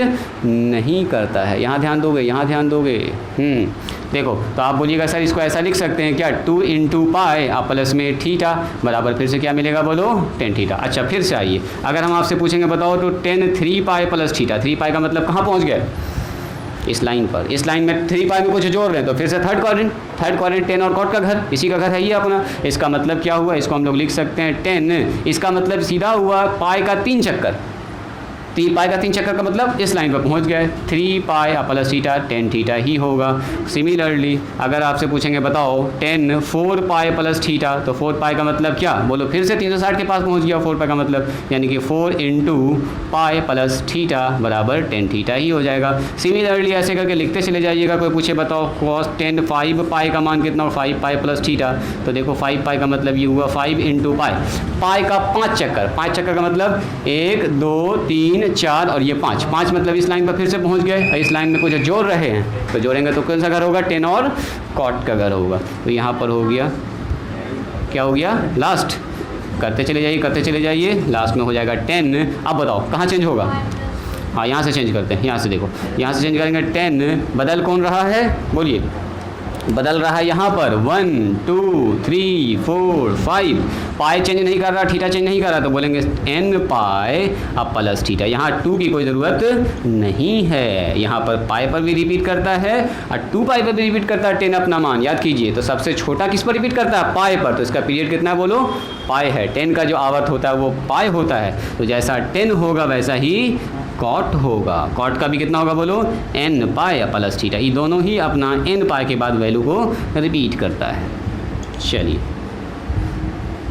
नहीं करता है। यहाँ ध्यान दोगे, यहाँ ध्यान दोगे। देखो तो आप बोलिएगा सर इसको ऐसा लिख सकते हैं क्या, 2 इंटू पाई प्लस में थीटा बराबर फिर से क्या मिलेगा बोलो 10 थीटा। अच्छा फिर से आइए, अगर हम आपसे पूछेंगे बताओ तो 10 3 पाई प्लस थीटा, 3 पाई का मतलब कहाँ पहुँच गया, इस लाइन पर, इस लाइन में 3 पाई में कुछ जोड़ रहे हैं, तो फिर से थर्ड क्वाड्रेंट 10 और कॉट का घर, इसी का घर है ये अपना। इसका मतलब क्या हुआ, इसको हम लोग लिख सकते हैं 10, इसका मतलब सीधा हुआ पाई का 3 चक्कर, 3 पाई का 3 चक्कर का मतलब इस लाइन पर पहुंच गए, 3 पाई प्लस थीटा 10 थीटा ही होगा। सिमिलरली अगर आपसे पूछेंगे बताओ 10 4 पाई प्लस थीटा, तो 4 पाई का मतलब क्या बोलो, फिर से 360 के पास पहुंच गया 4 पाई का मतलब, यानी कि 4 इंटू पाई प्लस थीटा बराबर 10 थीटा ही हो जाएगा। सिमिलरली ऐसे करके लिखते चले जाइएगा। कोई पूछे बताओ कॉस 10 5 पाई का मान कितना हो, 5 पाई प्लस थीटा, तो देखो 5 पाई का मतलब ये हुआ 5 इंटू पाई का 5 चक्कर, 5 चक्कर का मतलब 1 2 3 4 और ये 5 मतलब इस लाइन पर फिर से पहुंच गए, इस लाइन में कुछ जोड़ रहे हैं, तो जोड़ेंगे तो कौन सा घर होगा 10 और कॉट का घर होगा। तो यहाँ पर हो गया, क्या हो गया लास्ट, करते चले जाइए, लास्ट में हो जाएगा 10। अब बताओ कहाँ चेंज होगा, हाँ यहाँ से चेंज करते हैं, यहाँ से देखो, यहाँ से चेंज करेंगे 10 बदल कौन रहा है बोलिए, बदल रहा है यहाँ पर 1 2 3 4 5, पाई चेंज नहीं कर रहा, थीटा चेंज नहीं कर रहा, तो बोलेंगे n पाई अब प्लस थीटा। यहाँ 2 की कोई ज़रूरत नहीं है, यहाँ पर पाई पर भी रिपीट करता है और 2 पाई पर भी रिपीट करता है 10 अपना मान, याद कीजिए। तो सबसे छोटा किस पर रिपीट करता है, पाई पर, तो इसका पीरियड कितना है बोलो पाई है, 10 का जो आवर्त होता है वो पाई होता है, तो जैसा 10 होगा वैसा ही कॉट होगा। कॉट का भी कितना होगा बोलो n पाई प्लस थीटा, ये दोनों ही अपना n पाई के बाद वैल्यू को रिपीट करता है। चलिए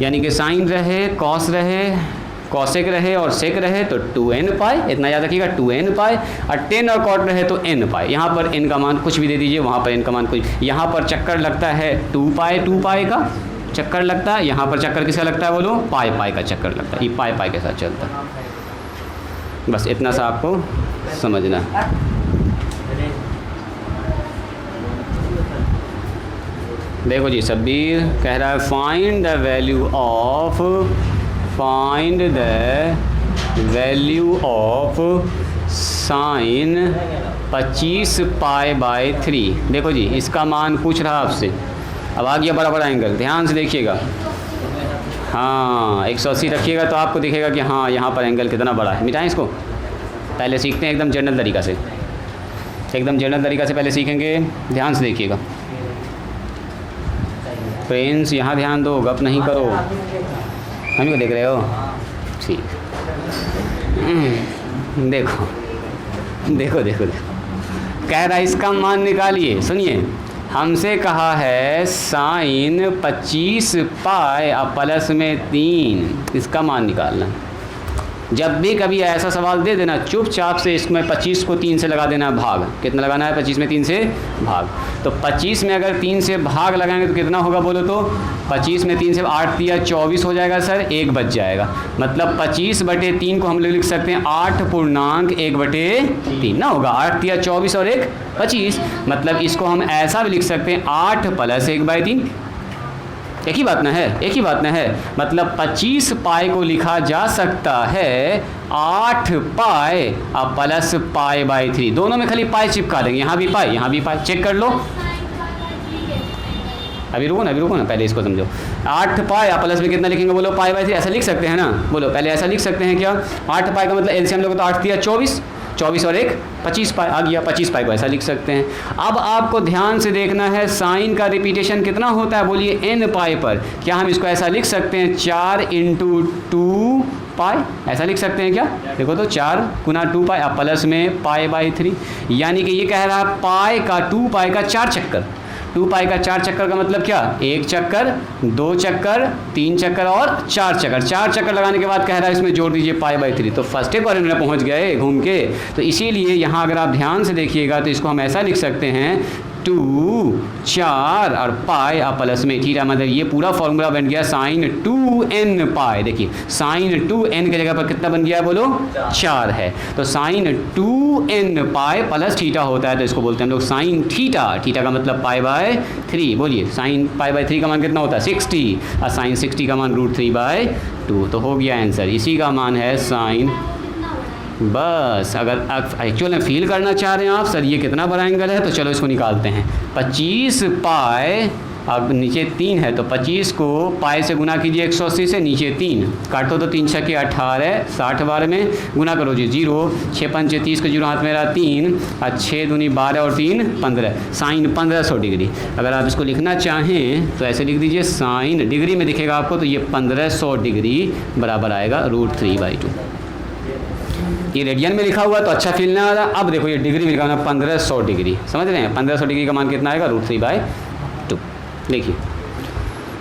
यानी कि साइन रहे, कॉस रहे, कॉसेक रहे और सेक रहे तो 2n पाई, इतना याद रखिएगा 2n पाई, और 10 और कॉट रहे तो n पाई। यहाँ पर n का मान कुछ भी दे दीजिए, वहाँ पर n का मान कुछ, यहाँ पर चक्कर लगता है 2 पाई का चक्कर लगता है, यहाँ पर चक्कर किसका लगता है बोलो पाई का चक्कर लगता है, ये पाई के साथ चलता है। बस इतना सा आपको समझना है। देखो जी शब्बीर कह रहा है find the value of sine 25 pi by 3। देखो जी इसका मान पूछ रहा आपसे, अब आ गया बराबर एंगल, ध्यान से देखिएगा, हाँ 180 रखिएगा तो आपको दिखेगा कि हाँ यहाँ पर एंगल कितना बड़ा है। मिटाएं इसको, पहले सीखते हैं एकदम जनरल तरीका से, पहले सीखेंगे, ध्यान से देखिएगा। फ्रेंड्स यहाँ ध्यान दो, गप नहीं करो, हम को देख रहे हो, ठीक। देखो कह रहा है इसका मान निकालिए, सुनिए, हमसे कहा है साइन 25 पाई और प्लस में 3, इसका मान निकालना। जब भी कभी ऐसा सवाल दे देना, चुपचाप से इसमें 25 को 3 से लगा देना भाग। कितना लगाना है? 25 में 3 से भाग। तो 25 में अगर 3 से भाग लगाएंगे तो कितना होगा बोलो तो? 25 में 3 से 8 दिया 24 हो जाएगा सर, 1 बच जाएगा। मतलब 25/3 को हम लोग लिख सकते हैं 8.1/3 ना होगा। 8 दिया 24 और 1 25। मतलब इसको हम ऐसा भी लिख सकते हैं 8 + 1/3। एक ही बात ना है, एक ही बात ना है। मतलब 25 पाई को लिखा जा सकता है 8 पाई और प्लस पाई/3। दोनों में खाली पाई चिपका देंगे, यहाँ भी पाई यहाँ भी पाई। चेक कर लो। अभी रुको ना, पहले इसको समझो। 8 पाई और प्लस में कितना लिखेंगे बोलो? पाई/3। ऐसा लिख सकते हैं ना? बोलो पहले ऐसा लिख सकते हैं क्या? 8 पाई का मतलब एलसीएम लोग तो 8 दिया 24 और 1 25 पाई आ गया। 25 पाई को ऐसा लिख सकते हैं। अब आपको ध्यान से देखना है साइन का रिपीटेशन कितना होता है बोलिए? n पाई पर। क्या हम इसको ऐसा लिख सकते हैं 4 × 2 पाई? ऐसा लिख सकते हैं क्या? देखो तो 4 × 2 पाई और प्लस में पाई/3। यानी कि ये कह रहा है पाई का 2 पाई का 4 चक्कर। 2 पाई का 4 चक्कर का मतलब क्या? 1 चक्कर, 2 चक्कर, 3 चक्कर और 4 चक्कर। 4 चक्कर लगाने के बाद कह रहा है इसमें जोड़ दीजिए पाई/3। तो फर्स्ट क्वाड्रेंट में पहुंच गए घूम के। तो इसीलिए यहाँ अगर आप ध्यान से देखिएगा तो इसको हम ऐसा लिख सकते हैं 2 4 और पाई और प्लस में थीटा। मतलब ये पूरा फॉर्मूला बन गया sin 2n पाई। देखिए sin 2n की जगह पर कितना बन गया है बोलो? 4 है। तो sin 2n pi plus theta होता है, तो इसको बोलते हैं हम लोग sin थीटा। थीटा का मतलब पाई/3। बोलिए sin पाई/3 का मान कितना होता है? 60 और sin 60 का मान √3/2। तो हो गया आंसर। इसी का मान है sin। बस अगर एक्चुअल में फील करना चाह रहे हैं आप सर ये कितना बड़ा एंगल है, तो चलो इसको निकालते हैं। 25 पाई, अब नीचे 3 है तो 25 को पाई से गुना कीजिए 180 से, नीचे 3 काटो तो 3 छक्के 18, 60 बार में गुना करो जी 0, 6 पंचे 30 को 0 हाथ में रहा 3 और 6 दूनी 12 और 3 15। Sine 1500 degree. अगर आप इसको लिखना चाहें तो ऐसे लिख दीजिए साइन, डिग्री में दिखेगा आपको तो ये 1500 डिग्री बराबर आएगा √3/2। ये रेडियन में लिखा हुआ तो अच्छा फील ना आ रहा। अब देखो ये डिग्री में लिखा हुआ 1500 डिग्री, समझ रहे हैं? 1500 डिग्री का मान कितना आएगा? √3/2। देखिए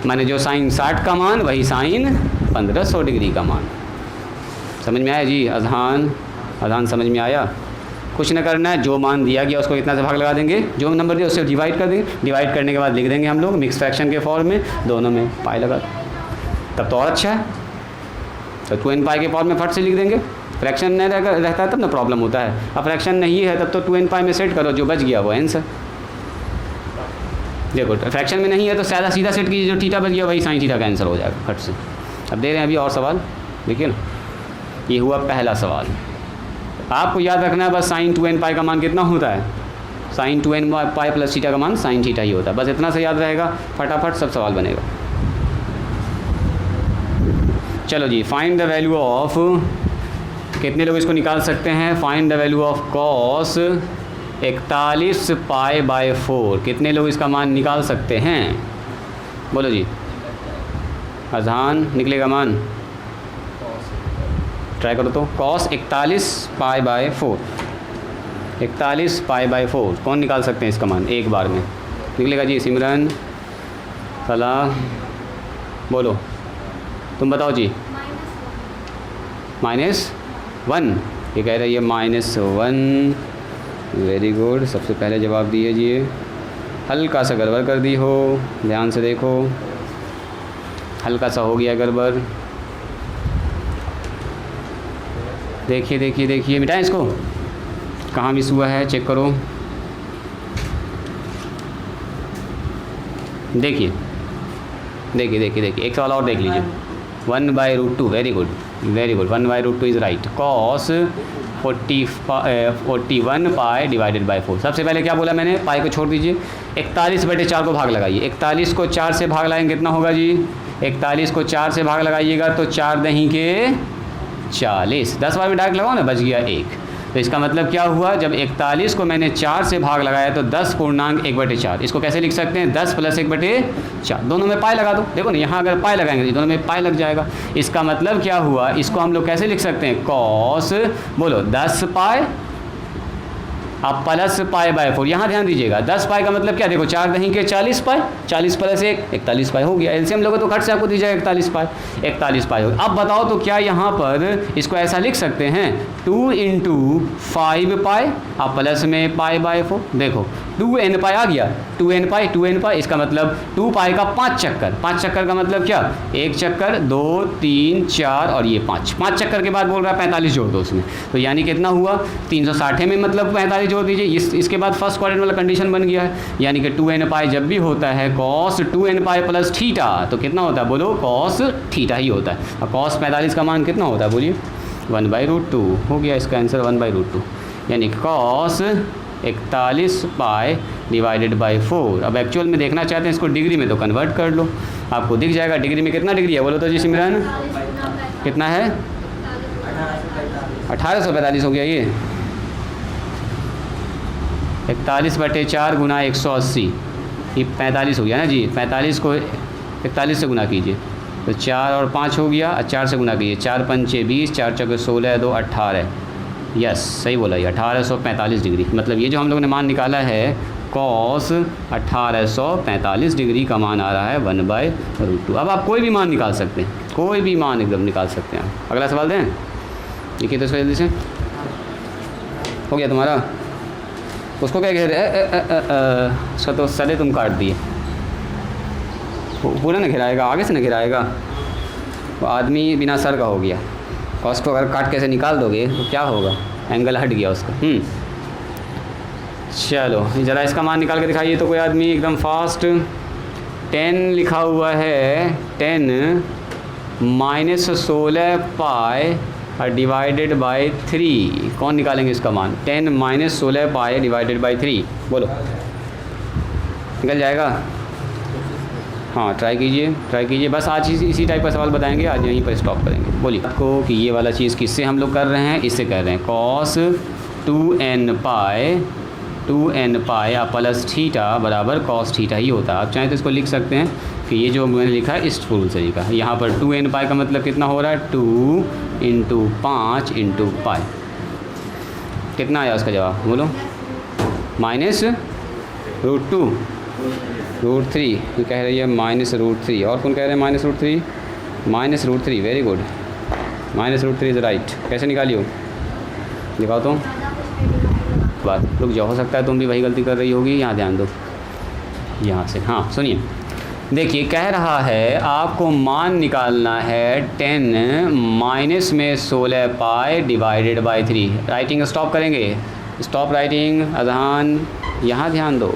मैंने जो साइन 60 का मान वही साइन 1500 डिग्री का मान। समझ में आया जी? अजान समझ में आया? कुछ न करना है, जो मान दिया गया उसको इतना से भाग लगा देंगे, जो नंबर दिया उससे डिवाइड कर देंगे। डिवाइड करने के बाद लिख देंगे हम लोग मिक्स फ्रैक्शन के फॉर्म में, दोनों में पाई लगा, तब तो और अच्छा है। तो 2n पाई के फॉर्म में फट से लिख देंगे। फ्रैक्शन नहीं रहता है तब ना प्रॉब्लम होता है। अब फ्रैक्शन नहीं है तब तो 2n पाई में सेट करो, जो बच गया वो आंसर। देखो फ्रैक्शन में नहीं है तो सीधा सेट कीजिए, जो थीटा बच गया वही साइन थीटा का आंसर हो जाएगा फट से। अब दे रहे हैं अभी और सवाल, देखिए ना। ये हुआ पहला सवाल। आपको याद रखना है बस साइन 2n पाई का मान कितना होता है? Sign 2n pi plus theta का मान साइन थीटा ही होता है। बस इतना से याद रहेगा, फटाफट सब सवाल बनेगा। चलो जी, फाइंड द वैल्यू ऑफ, कितने लोग इसको निकाल सकते हैं? Find the value of cos 41 पाई/4। कितने लोग इसका मान निकाल सकते हैं? बोलो जी। अजहान निकलेगा मान? ट्राई करो तो। कॉस 41 पाई/4, 41 पाई/4 कौन निकाल सकते हैं इसका मान एक बार में? निकलेगा जी। सिमरन, सलाह, बोलो, तुम बताओ जी। -1। ये कह रही है -1। वेरी गुड, सबसे पहले जवाब दीजिए। हल्का सा गड़बड़ कर दी हो, ध्यान से देखो, हल्का सा हो गया गड़बड़। देखिए देखिए देखिए, मिटाएं इसको, कहाँ मिस हुआ है चेक करो। देखिए देखिए देखिए देखिए, एक सवाल और देख लीजिए। 1/√2, very good very good, 1/√2 is right. Cos 41 pi divided by 4। सबसे पहले क्या बोला मैंने? पाई को छोड़ दीजिए, 41/4 को भाग लगाइए। 41 को 4 से भाग लगाएंगे कितना होगा जी? 41 को 4 से भाग लगाइएगा तो 4 दही के 40, 10 बार में डायरेक्ट लगाओ ना, बच गया 1। तो इसका मतलब क्या हुआ? जब 41 को मैंने 4 से भाग लगाया तो 10.1/4। इसको कैसे लिख सकते हैं? 10 + 1/4। दोनों में पाई लगा दो। देखो ना, यहाँ अगर पाई लगाएंगे दोनों में पाई लग जाएगा। इसका मतलब क्या हुआ? इसको हम लोग कैसे लिख सकते हैं? कॉस, बोलो, 10 पाई अब प्लस पाई बाय 4, यहाँ ध्यान दीजिएगा 10 पाई का मतलब क्या, देखो 4 दही के 40 पाई, 40 प्लस 1 41 पाई हो गया। एलसीएम लोगो तो घट से आपको दी जाएगा 41 पाई हो गया। अब बताओ तो क्या यहाँ पर इसको ऐसा लिख सकते हैं 2 इंटू 5 पाई अब प्लस में पाई बाय 4, देखो 2n पाई आ गया, 2n पाई, इसका मतलब 2 पाई का 5 चक्कर, 5 चक्कर का मतलब क्या, 1 चक्कर 2 3 4 और ये 5 चक्कर के बाद बोल रहा है 45 जोड़ दो उसमें, तो यानी कितना हुआ 360 में मतलब 45 जोड़ दीजिए। इसके बाद फर्स्ट क्वाड्रेंट वाला कंडीशन बन गया है, यानी कि 2n पाई जब भी होता है cos 2n pi plus theta तो कितना होता है, बोलो cos थीटा ही होता है। और cos 45 का मान कितना होता है, बोलिए 1/√2 हो गया इसका आंसर 1/√2, यानी cos 41 पाई डिवाइडेड बाई 4। अब एक्चुअल में देखना चाहते हैं इसको डिग्री में तो कन्वर्ट कर लो, आपको दिख जाएगा डिग्री में कितना डिग्री है, बोलो तो जी सिमरन कितना है, 1845 हो गया ये, 41/4 गुना 180, ये 45 हो गया ना जी, 45 को 41 से गुना कीजिए तो 4 और 5 हो गया, 4 से गुना कीजिए 4 पंचे 20, 4 चौके 16, 2 18, यस सही बोला ये 1845 डिग्री। मतलब ये जो हम लोगों ने मान निकाला है cos 1845 डिग्री का मान आ रहा है 1/√2। अब आप कोई भी मान निकाल सकते हैं, कोई भी मान एकदम निकाल सकते हैं। अगला सवाल दें, देखिए तो इसको जल्दी से हो गया तुम्हारा, उसको क्या कह रहे उसका तो सले तुम काट दिए, पूरा ना घिराएगा, आगे से ना घिराएगा, वो आदमी बिना सर का हो गया। कॉस को अगर काट कैसे निकाल दोगे तो क्या होगा, एंगल हट गया उसका। चलो ज़रा इसका मान निकाल के दिखाइए तो कोई आदमी एकदम फास्ट। 10 लिखा हुआ है, 10 माइनस 16 पाई और डिवाइडेड बाई 3, कौन निकालेंगे इसका मान, 10 माइनस 16 पाई डिवाइडेड बाई 3, बोलो निकल जाएगा। हाँ ट्राई कीजिए, बस आज इसी टाइप का सवाल बताएंगे, आज यहीं पर स्टॉप करेंगे। बोलिए आपको कि ये वाला चीज़ किससे हम लोग कर रहे हैं, इससे कर रहे हैं cos 2n pi plus theta बराबर cos थीटा ही होता है। आप चाहें तो इसको लिख सकते हैं कि ये जो मैंने लिखा है इस रूल से लिखा है। यहाँ पर 2n पाई का मतलब कितना हो रहा है, 2 इंटू 5 इंटू पाई, कितना आया उसका जवाब, बोलो -√2 √3, ये कह रही है -√3, और कौन कह रहे हैं -√3, वेरी गुड, -√3 इज़ राइट। कैसे निकालियो, दिखाओ तो, बात रुक जाओ, हो सकता है तुम भी वही गलती कर रही होगी, यहाँ ध्यान दो, यहाँ से, हाँ सुनिए, देखिए कह रहा है आपको मान निकालना है 10 माइनस में 16 पाई डिवाइडेड बाई 3। राइटिंग स्टॉप करेंगे, स्टॉप राइटिंग, अजहान यहाँ ध्यान दो।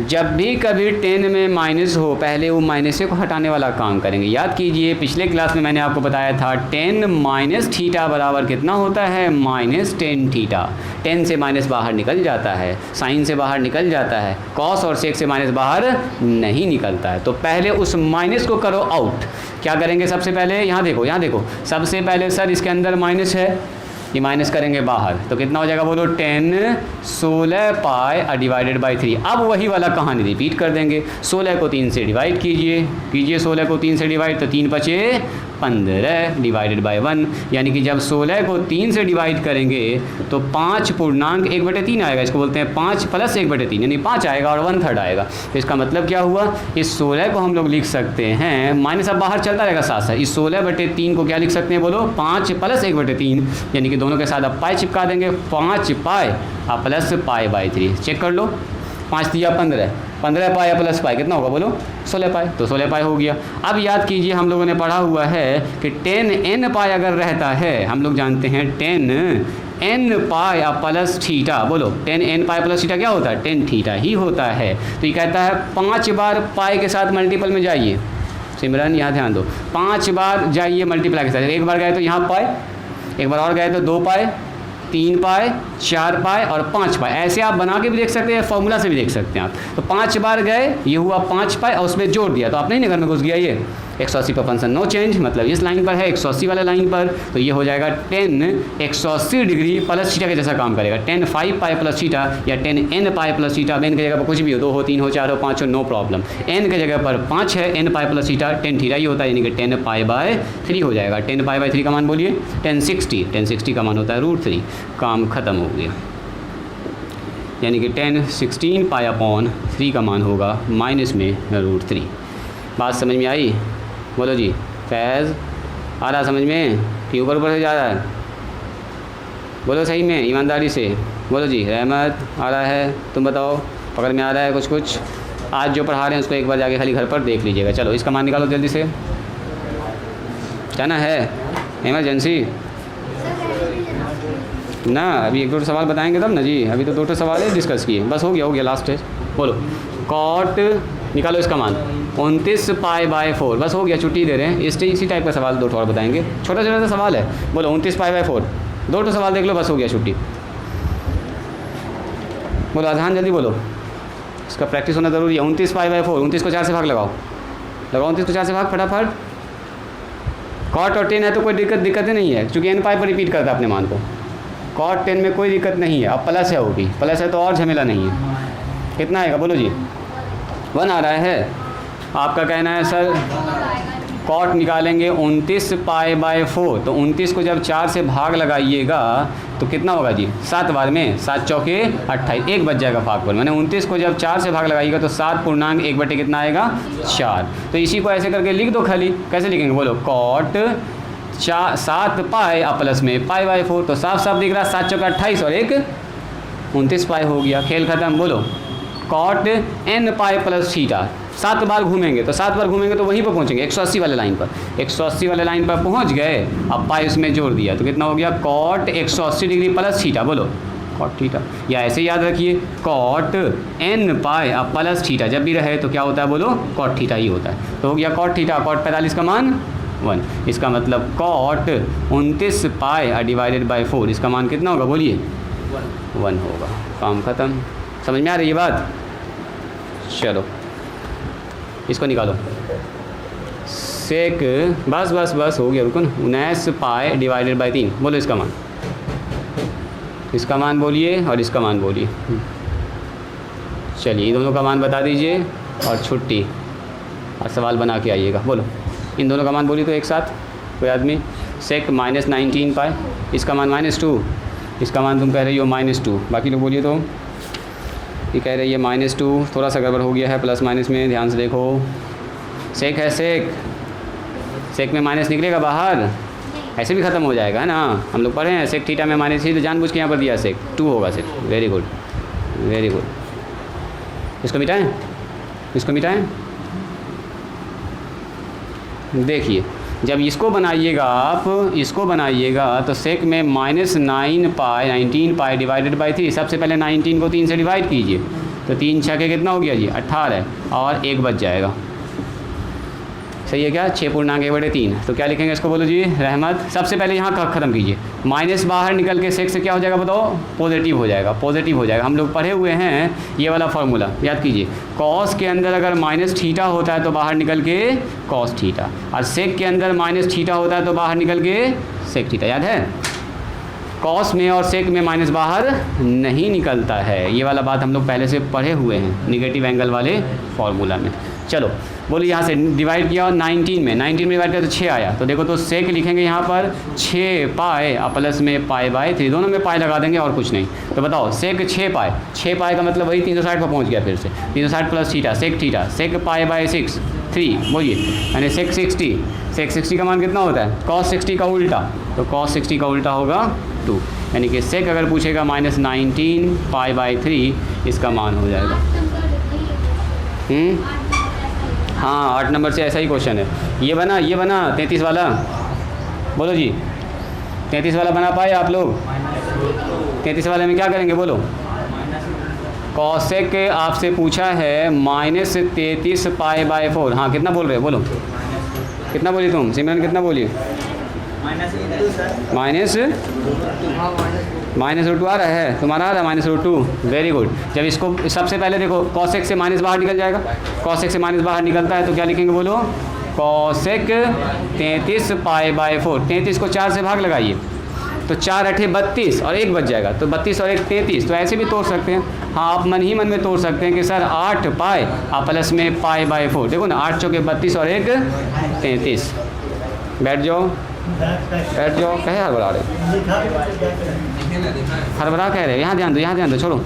जब भी कभी 10 में माइनस हो पहले वो माइनस को हटाने वाला काम करेंगे। याद कीजिए पिछले क्लास में मैंने आपको बताया था 10 माइनस थीटा बराबर कितना होता है, -10 थीटा। 10 से माइनस बाहर निकल जाता है, साइन से बाहर निकल जाता है, कॉस और सेक से माइनस बाहर नहीं निकलता है। तो पहले उस माइनस को करो आउट। क्या करेंगे सबसे पहले, यहाँ देखो सबसे पहले सर इसके अंदर माइनस है, ये माइनस करेंगे बाहर तो कितना हो जाएगा, बोलो 10 16 पाई डिवाइडेड बाई 3। अब वही वाला कहानी रिपीट कर देंगे, 16 को 3 से डिवाइड कीजिए 16 को 3 से डिवाइड तो 3 बचे 15 डिवाइडेड बाई 1, यानी कि जब 16 को 3 से डिवाइड करेंगे तो 5 पूर्णांक 1/3 आएगा, इसको बोलते हैं 5 प्लस 1/3 यानी 5 आएगा और 1/3 आएगा। तो इसका मतलब क्या हुआ, इस 16 को हम लोग लिख सकते हैं, माइनस अब बाहर चलता रहेगा साथ साथ, इस 16/3 को क्या लिख सकते हैं, बोलो 5 प्लस 1/3, यानी कि दोनों के साथ अब पाई चिपका देंगे, 5 pi plus pi by 3। Check कर लो, 5 दिया 15 पाई प्लस पाई कितना होगा, बोलो 16 पाई, तो 16 पाई हो गया। अब याद कीजिए हम लोगों ने पढ़ा हुआ है कि 10n पाई अगर रहता है, हम लोग जानते हैं 10n पाई प्लस थीटा, बोलो 10n पाई प्लस थीटा क्या होता है, 10 थीटा ही होता है। तो ये कहता है 5 बार पाई के साथ मल्टीपल में जाइए, सिमरन यहाँ ध्यान दो, 5 बार जाइए मल्टीप्लाई के साथ, एक बार गए तो यहाँ पाई, एक बार और गए तो 2 पाई, 3 पाई, 4 पाई और 5 पाई। ऐसे आप बना के भी देख सकते हैं, फॉर्मूला से भी देख सकते हैं आप। तो 5 बार गए, ये हुआ 5 पाई और उसमें जोड़ दिया तो आप नहीं घर में घुस गया, ये 180 पर फंक्शन नो चेंज, मतलब इस लाइन पर है 180 वाले लाइन पर, तो ये हो जाएगा 10 180 डिग्री प्लस थीटा के जैसा काम करेगा। 10 5 पाई प्लस थीटा या 10n पाई प्लस थीटा, n की जगह पर कुछ भी हो, 2 हो 3 हो 4 हो 5 हो, नो प्रॉब्लम। n की जगह पर 5 है, n pi plus theta 10 theta ही होता है, यानी कि 10 पाई बाय 3 हो जाएगा। 10 पाई बाय 3 का मान बोलिए 1060 का मान होता है √3। काम खत्म हो गया। यानी कि 10/16 पाई अपॉन 3 का मान होगा माइनस में √3। बात समझ में आई? बोलो जी। फैज़ आ रहा समझ में कि ऊपर ऊपर से जा रहा है? बोलो सही में, ईमानदारी से बोलो जी। रहमत आ रहा है? तुम बताओ, पकड़ में आ रहा है कुछ कुछ? आज जो पढ़ा रहे हैं उसको एक बार जाके खाली घर पर देख लीजिएगा। चलो इसका मान निकालो जल्दी से। क्या ना है इमरजेंसी ना? अभी एक दो सवाल बताएंगे तब ना जी। अभी तो 2 सवाल है डिस्कस किए, बस हो गया लास्ट है। बोलो कॉट निकालो इसका मान 29 पाई/4। बस हो गया, छुट्टी दे रहे हैं। इसी टाइप का सवाल 2 और बताएंगे, छोटा छोटा सा सवाल है। बोलो 29 पाई/4, 2 सवाल देख लो, बस हो गया छुट्टी। बोलो अजहान जल्दी बोलो, इसका प्रैक्टिस होना ज़रूरी है। 29 पाई/4, 29 को 4 से भाग लगाओ 29 को 4 से भाग फटाफट। कॉट और 10 है तो कोई दिक्कत ही नहीं है, क्योंकि n पाई पर रिपीट करता है अपने मान को। कॉट 10 में कोई दिक्कत नहीं है। अब प्लस है, वो भी प्लस है तो और झमेला नहीं है। कितना आएगा बोलो जी? 1 आ रहा है। आपका कहना है सर कॉट निकालेंगे 29 पाई/4, तो 29 को जब 4 से भाग लगाइएगा तो कितना होगा जी? 7 बार में 7 चौके 28, 1 बच जाएगा भागफल। मैंने 29 को जब 4 से भाग लगाइएगा तो 7/1 कितना आएगा? 4। तो इसी को ऐसे करके लिख दो खाली। कैसे लिखेंगे बोलो? कॉट 7 पाई प्लस में पाई/4, तो साफ साफ दिख रहा है 7 चौके 28 और 1 29 पाई हो गया। खेल खत्म। बोलो cot n pi plus theta. 7 बार घूमेंगे तो 7 बार घूमेंगे तो वहीं पर पहुंचेंगे 180 वाले लाइन पर। 180 वाले लाइन पर पहुंच गए, अब पाई उसमें जोड़ दिया तो कितना हो गया? Cot 180 degree plus theta. बोलो कॉट थीटा, या ऐसे याद रखिए cot n pi plus theta जब भी रहे तो क्या होता है? बोलो कॉट थीटा ही होता है। तो हो गया कॉट थीटा। कॉट 45 का मान 1। इसका मतलब कॉट 29 पाई/4, इसका मान कितना होगा? बोलिए 1 होगा। काम ख़त्म। समझ में आ रही है बात? चलो इसको निकालो। सेक बस बस बस हो गया, रुको ना। 19 पाई/3। बोलो इसका मान, इसका मान बोलिए और इसका मान बोलिए। चलिए इन दोनों का मान बता दीजिए और छुट्टी, और सवाल बना के आइएगा। बोलो इन दोनों का मान बोलिए तो एक साथ कोई आदमी। सेक -19 पाई, इसका मान -2, इसका मान तुम कह रही हो -2, बाकी लोग बोलिए तो। ये कह रही है -2, थोड़ा सा गड़बड़ हो गया है प्लस माइनस में, ध्यान से देखो। सेक है सेक, सेक में माइनस निकलेगा बाहर, ऐसे भी ख़त्म हो जाएगा है ना। हम लोग पढ़े हैं सेक थीटा में माइनस ही, तो जानबूझ के यहाँ पर दिया सेक 2 होगा सिर्फ। Very good very good. इसको मिटाएं, इसको मिटाएं। देखिए जब इसको बनाइएगा आप, इसको बनाइएगा तो सेक में -19 पाई/3 सबसे पहले 19 को 3 से डिवाइड कीजिए तो 3 छके कितना हो गया जी? 18, और 1 बच जाएगा। सही है क्या? 6/1/3। तो क्या लिखेंगे इसको? बोलो जी रहमत। सबसे पहले यहाँ का ख़त्म कीजिए। माइनस बाहर निकल के सेक से क्या हो जाएगा बताओ? पॉजिटिव हो जाएगा, पॉजिटिव हो जाएगा। हम लोग पढ़े हुए हैं ये वाला फार्मूला, याद कीजिए। कॉस के अंदर अगर माइनस थीटा होता है तो बाहर निकल के कॉस थीटा, और सेक के अंदर माइनस थीटा होता है तो बाहर निकल के सेक थीटा। याद है? कॉस में और सेक में माइनस बाहर नहीं निकलता है। ये वाला बात हम लोग पहले से पढ़े हुए हैं निगेटिव एंगल वाले फार्मूला में। चलो बोलिए यहाँ से डिवाइड किया 19 में, 19 में डिवाइड किया तो 6 आया। तो देखो तो सेक लिखेंगे यहाँ पर 6 पाई प्लस में पाई/3, दोनों में पाई लगा देंगे और कुछ नहीं। तो बताओ सेक 6 पाई, 6 पाई का मतलब वही 360 पर पहुँच गया। फिर से 360 प्लस थीटा, सेक पाई/6 3, बोलिए यानी सेक 60। सेक 60 का मान कितना होता है? कॉस 60 का उल्टा, तो कॉस 60 का उल्टा होगा 2। यानी कि सेक अगर पूछेगा -19 पाई/3 इसका मान हो जाएगा। हाँ 8 नंबर से ऐसा ही क्वेश्चन है। ये बना 33 वाला। बोलो जी 33 वाला बना पाए आप लोग? 33 वाले में क्या करेंगे बोलो? कॉसेक आपसे पूछा है -33 पाई/4। हाँ कितना बोल रहे हो? बोलो कितना बोली तुम सिमरन? कितना बोली? -√2 आ रहा है तुम्हारा? आ रहा है -√2। Very good. जब इसको सबसे पहले देखो कॉसेक से माइनस बाहर निकल जाएगा। कॉसेक से माइनस बाहर निकलता है तो क्या लिखेंगे बोलो? कॉसेक 33 पाई/4। 33 को 4 से भाग लगाइए तो 4 8 32 और 1 बच जाएगा। तो 32 और 1 33। तो ऐसे भी तोड़ सकते हैं। हाँ आप मन ही मन में तोड़ सकते हैं कि सर 8 पाई प्लस में पाई/4। देखो ना 8 चौके 32 और 1 33। बैठ जाओ बैठ जाओ, कहे हड़बड़ा रहे, हड़बड़ा कह रहे, यहाँ ध्यान दो छोड़ो।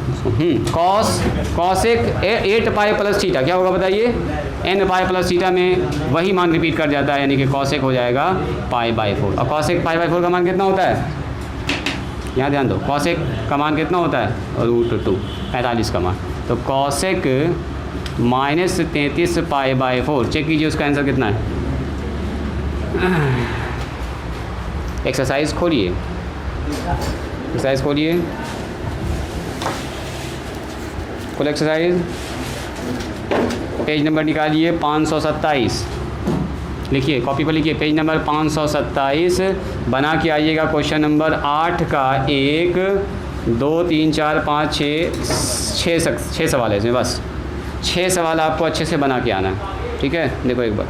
कॉसेक 8 पाई प्लस थीटा क्या होगा बताइए, n पाई प्लस थीटा में वही मान रिपीट कर जाता है, यानी कि कॉसेक हो जाएगा π/4। और कॉसेक π/4 का मान कितना होता है, यहाँ ध्यान दो, कॉसेक का मान कितना होता है, √2 45 का मान। तो कॉसेक -33 π/4, चेक कीजिए उसका आंसर कितना है। एक्सरसाइज खोलिए, फुल एक्सरसाइज, पेज नंबर निकालिए 527, लिखिए कॉपी पर लिखिए, पेज नंबर 527 बना के आइएगा। क्वेश्चन नंबर 8 का 1 2 3 4 5 6 सवाल है इसमें, बस 6 सवाल आपको अच्छे से बना के आना है, ठीक है। देखो एक बार,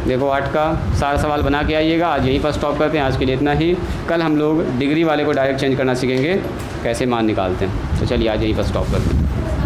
देखो 8 का सारा सवाल बना के आइएगा। आज यहीं पर स्टॉप करते हैं, आज के लिए इतना ही। कल हम लोग डिग्री वाले को डायरेक्ट चेंज करना सीखेंगे, कैसे मान निकालते हैं। तो चलिए आज यहीं पर स्टॉप करते हैं।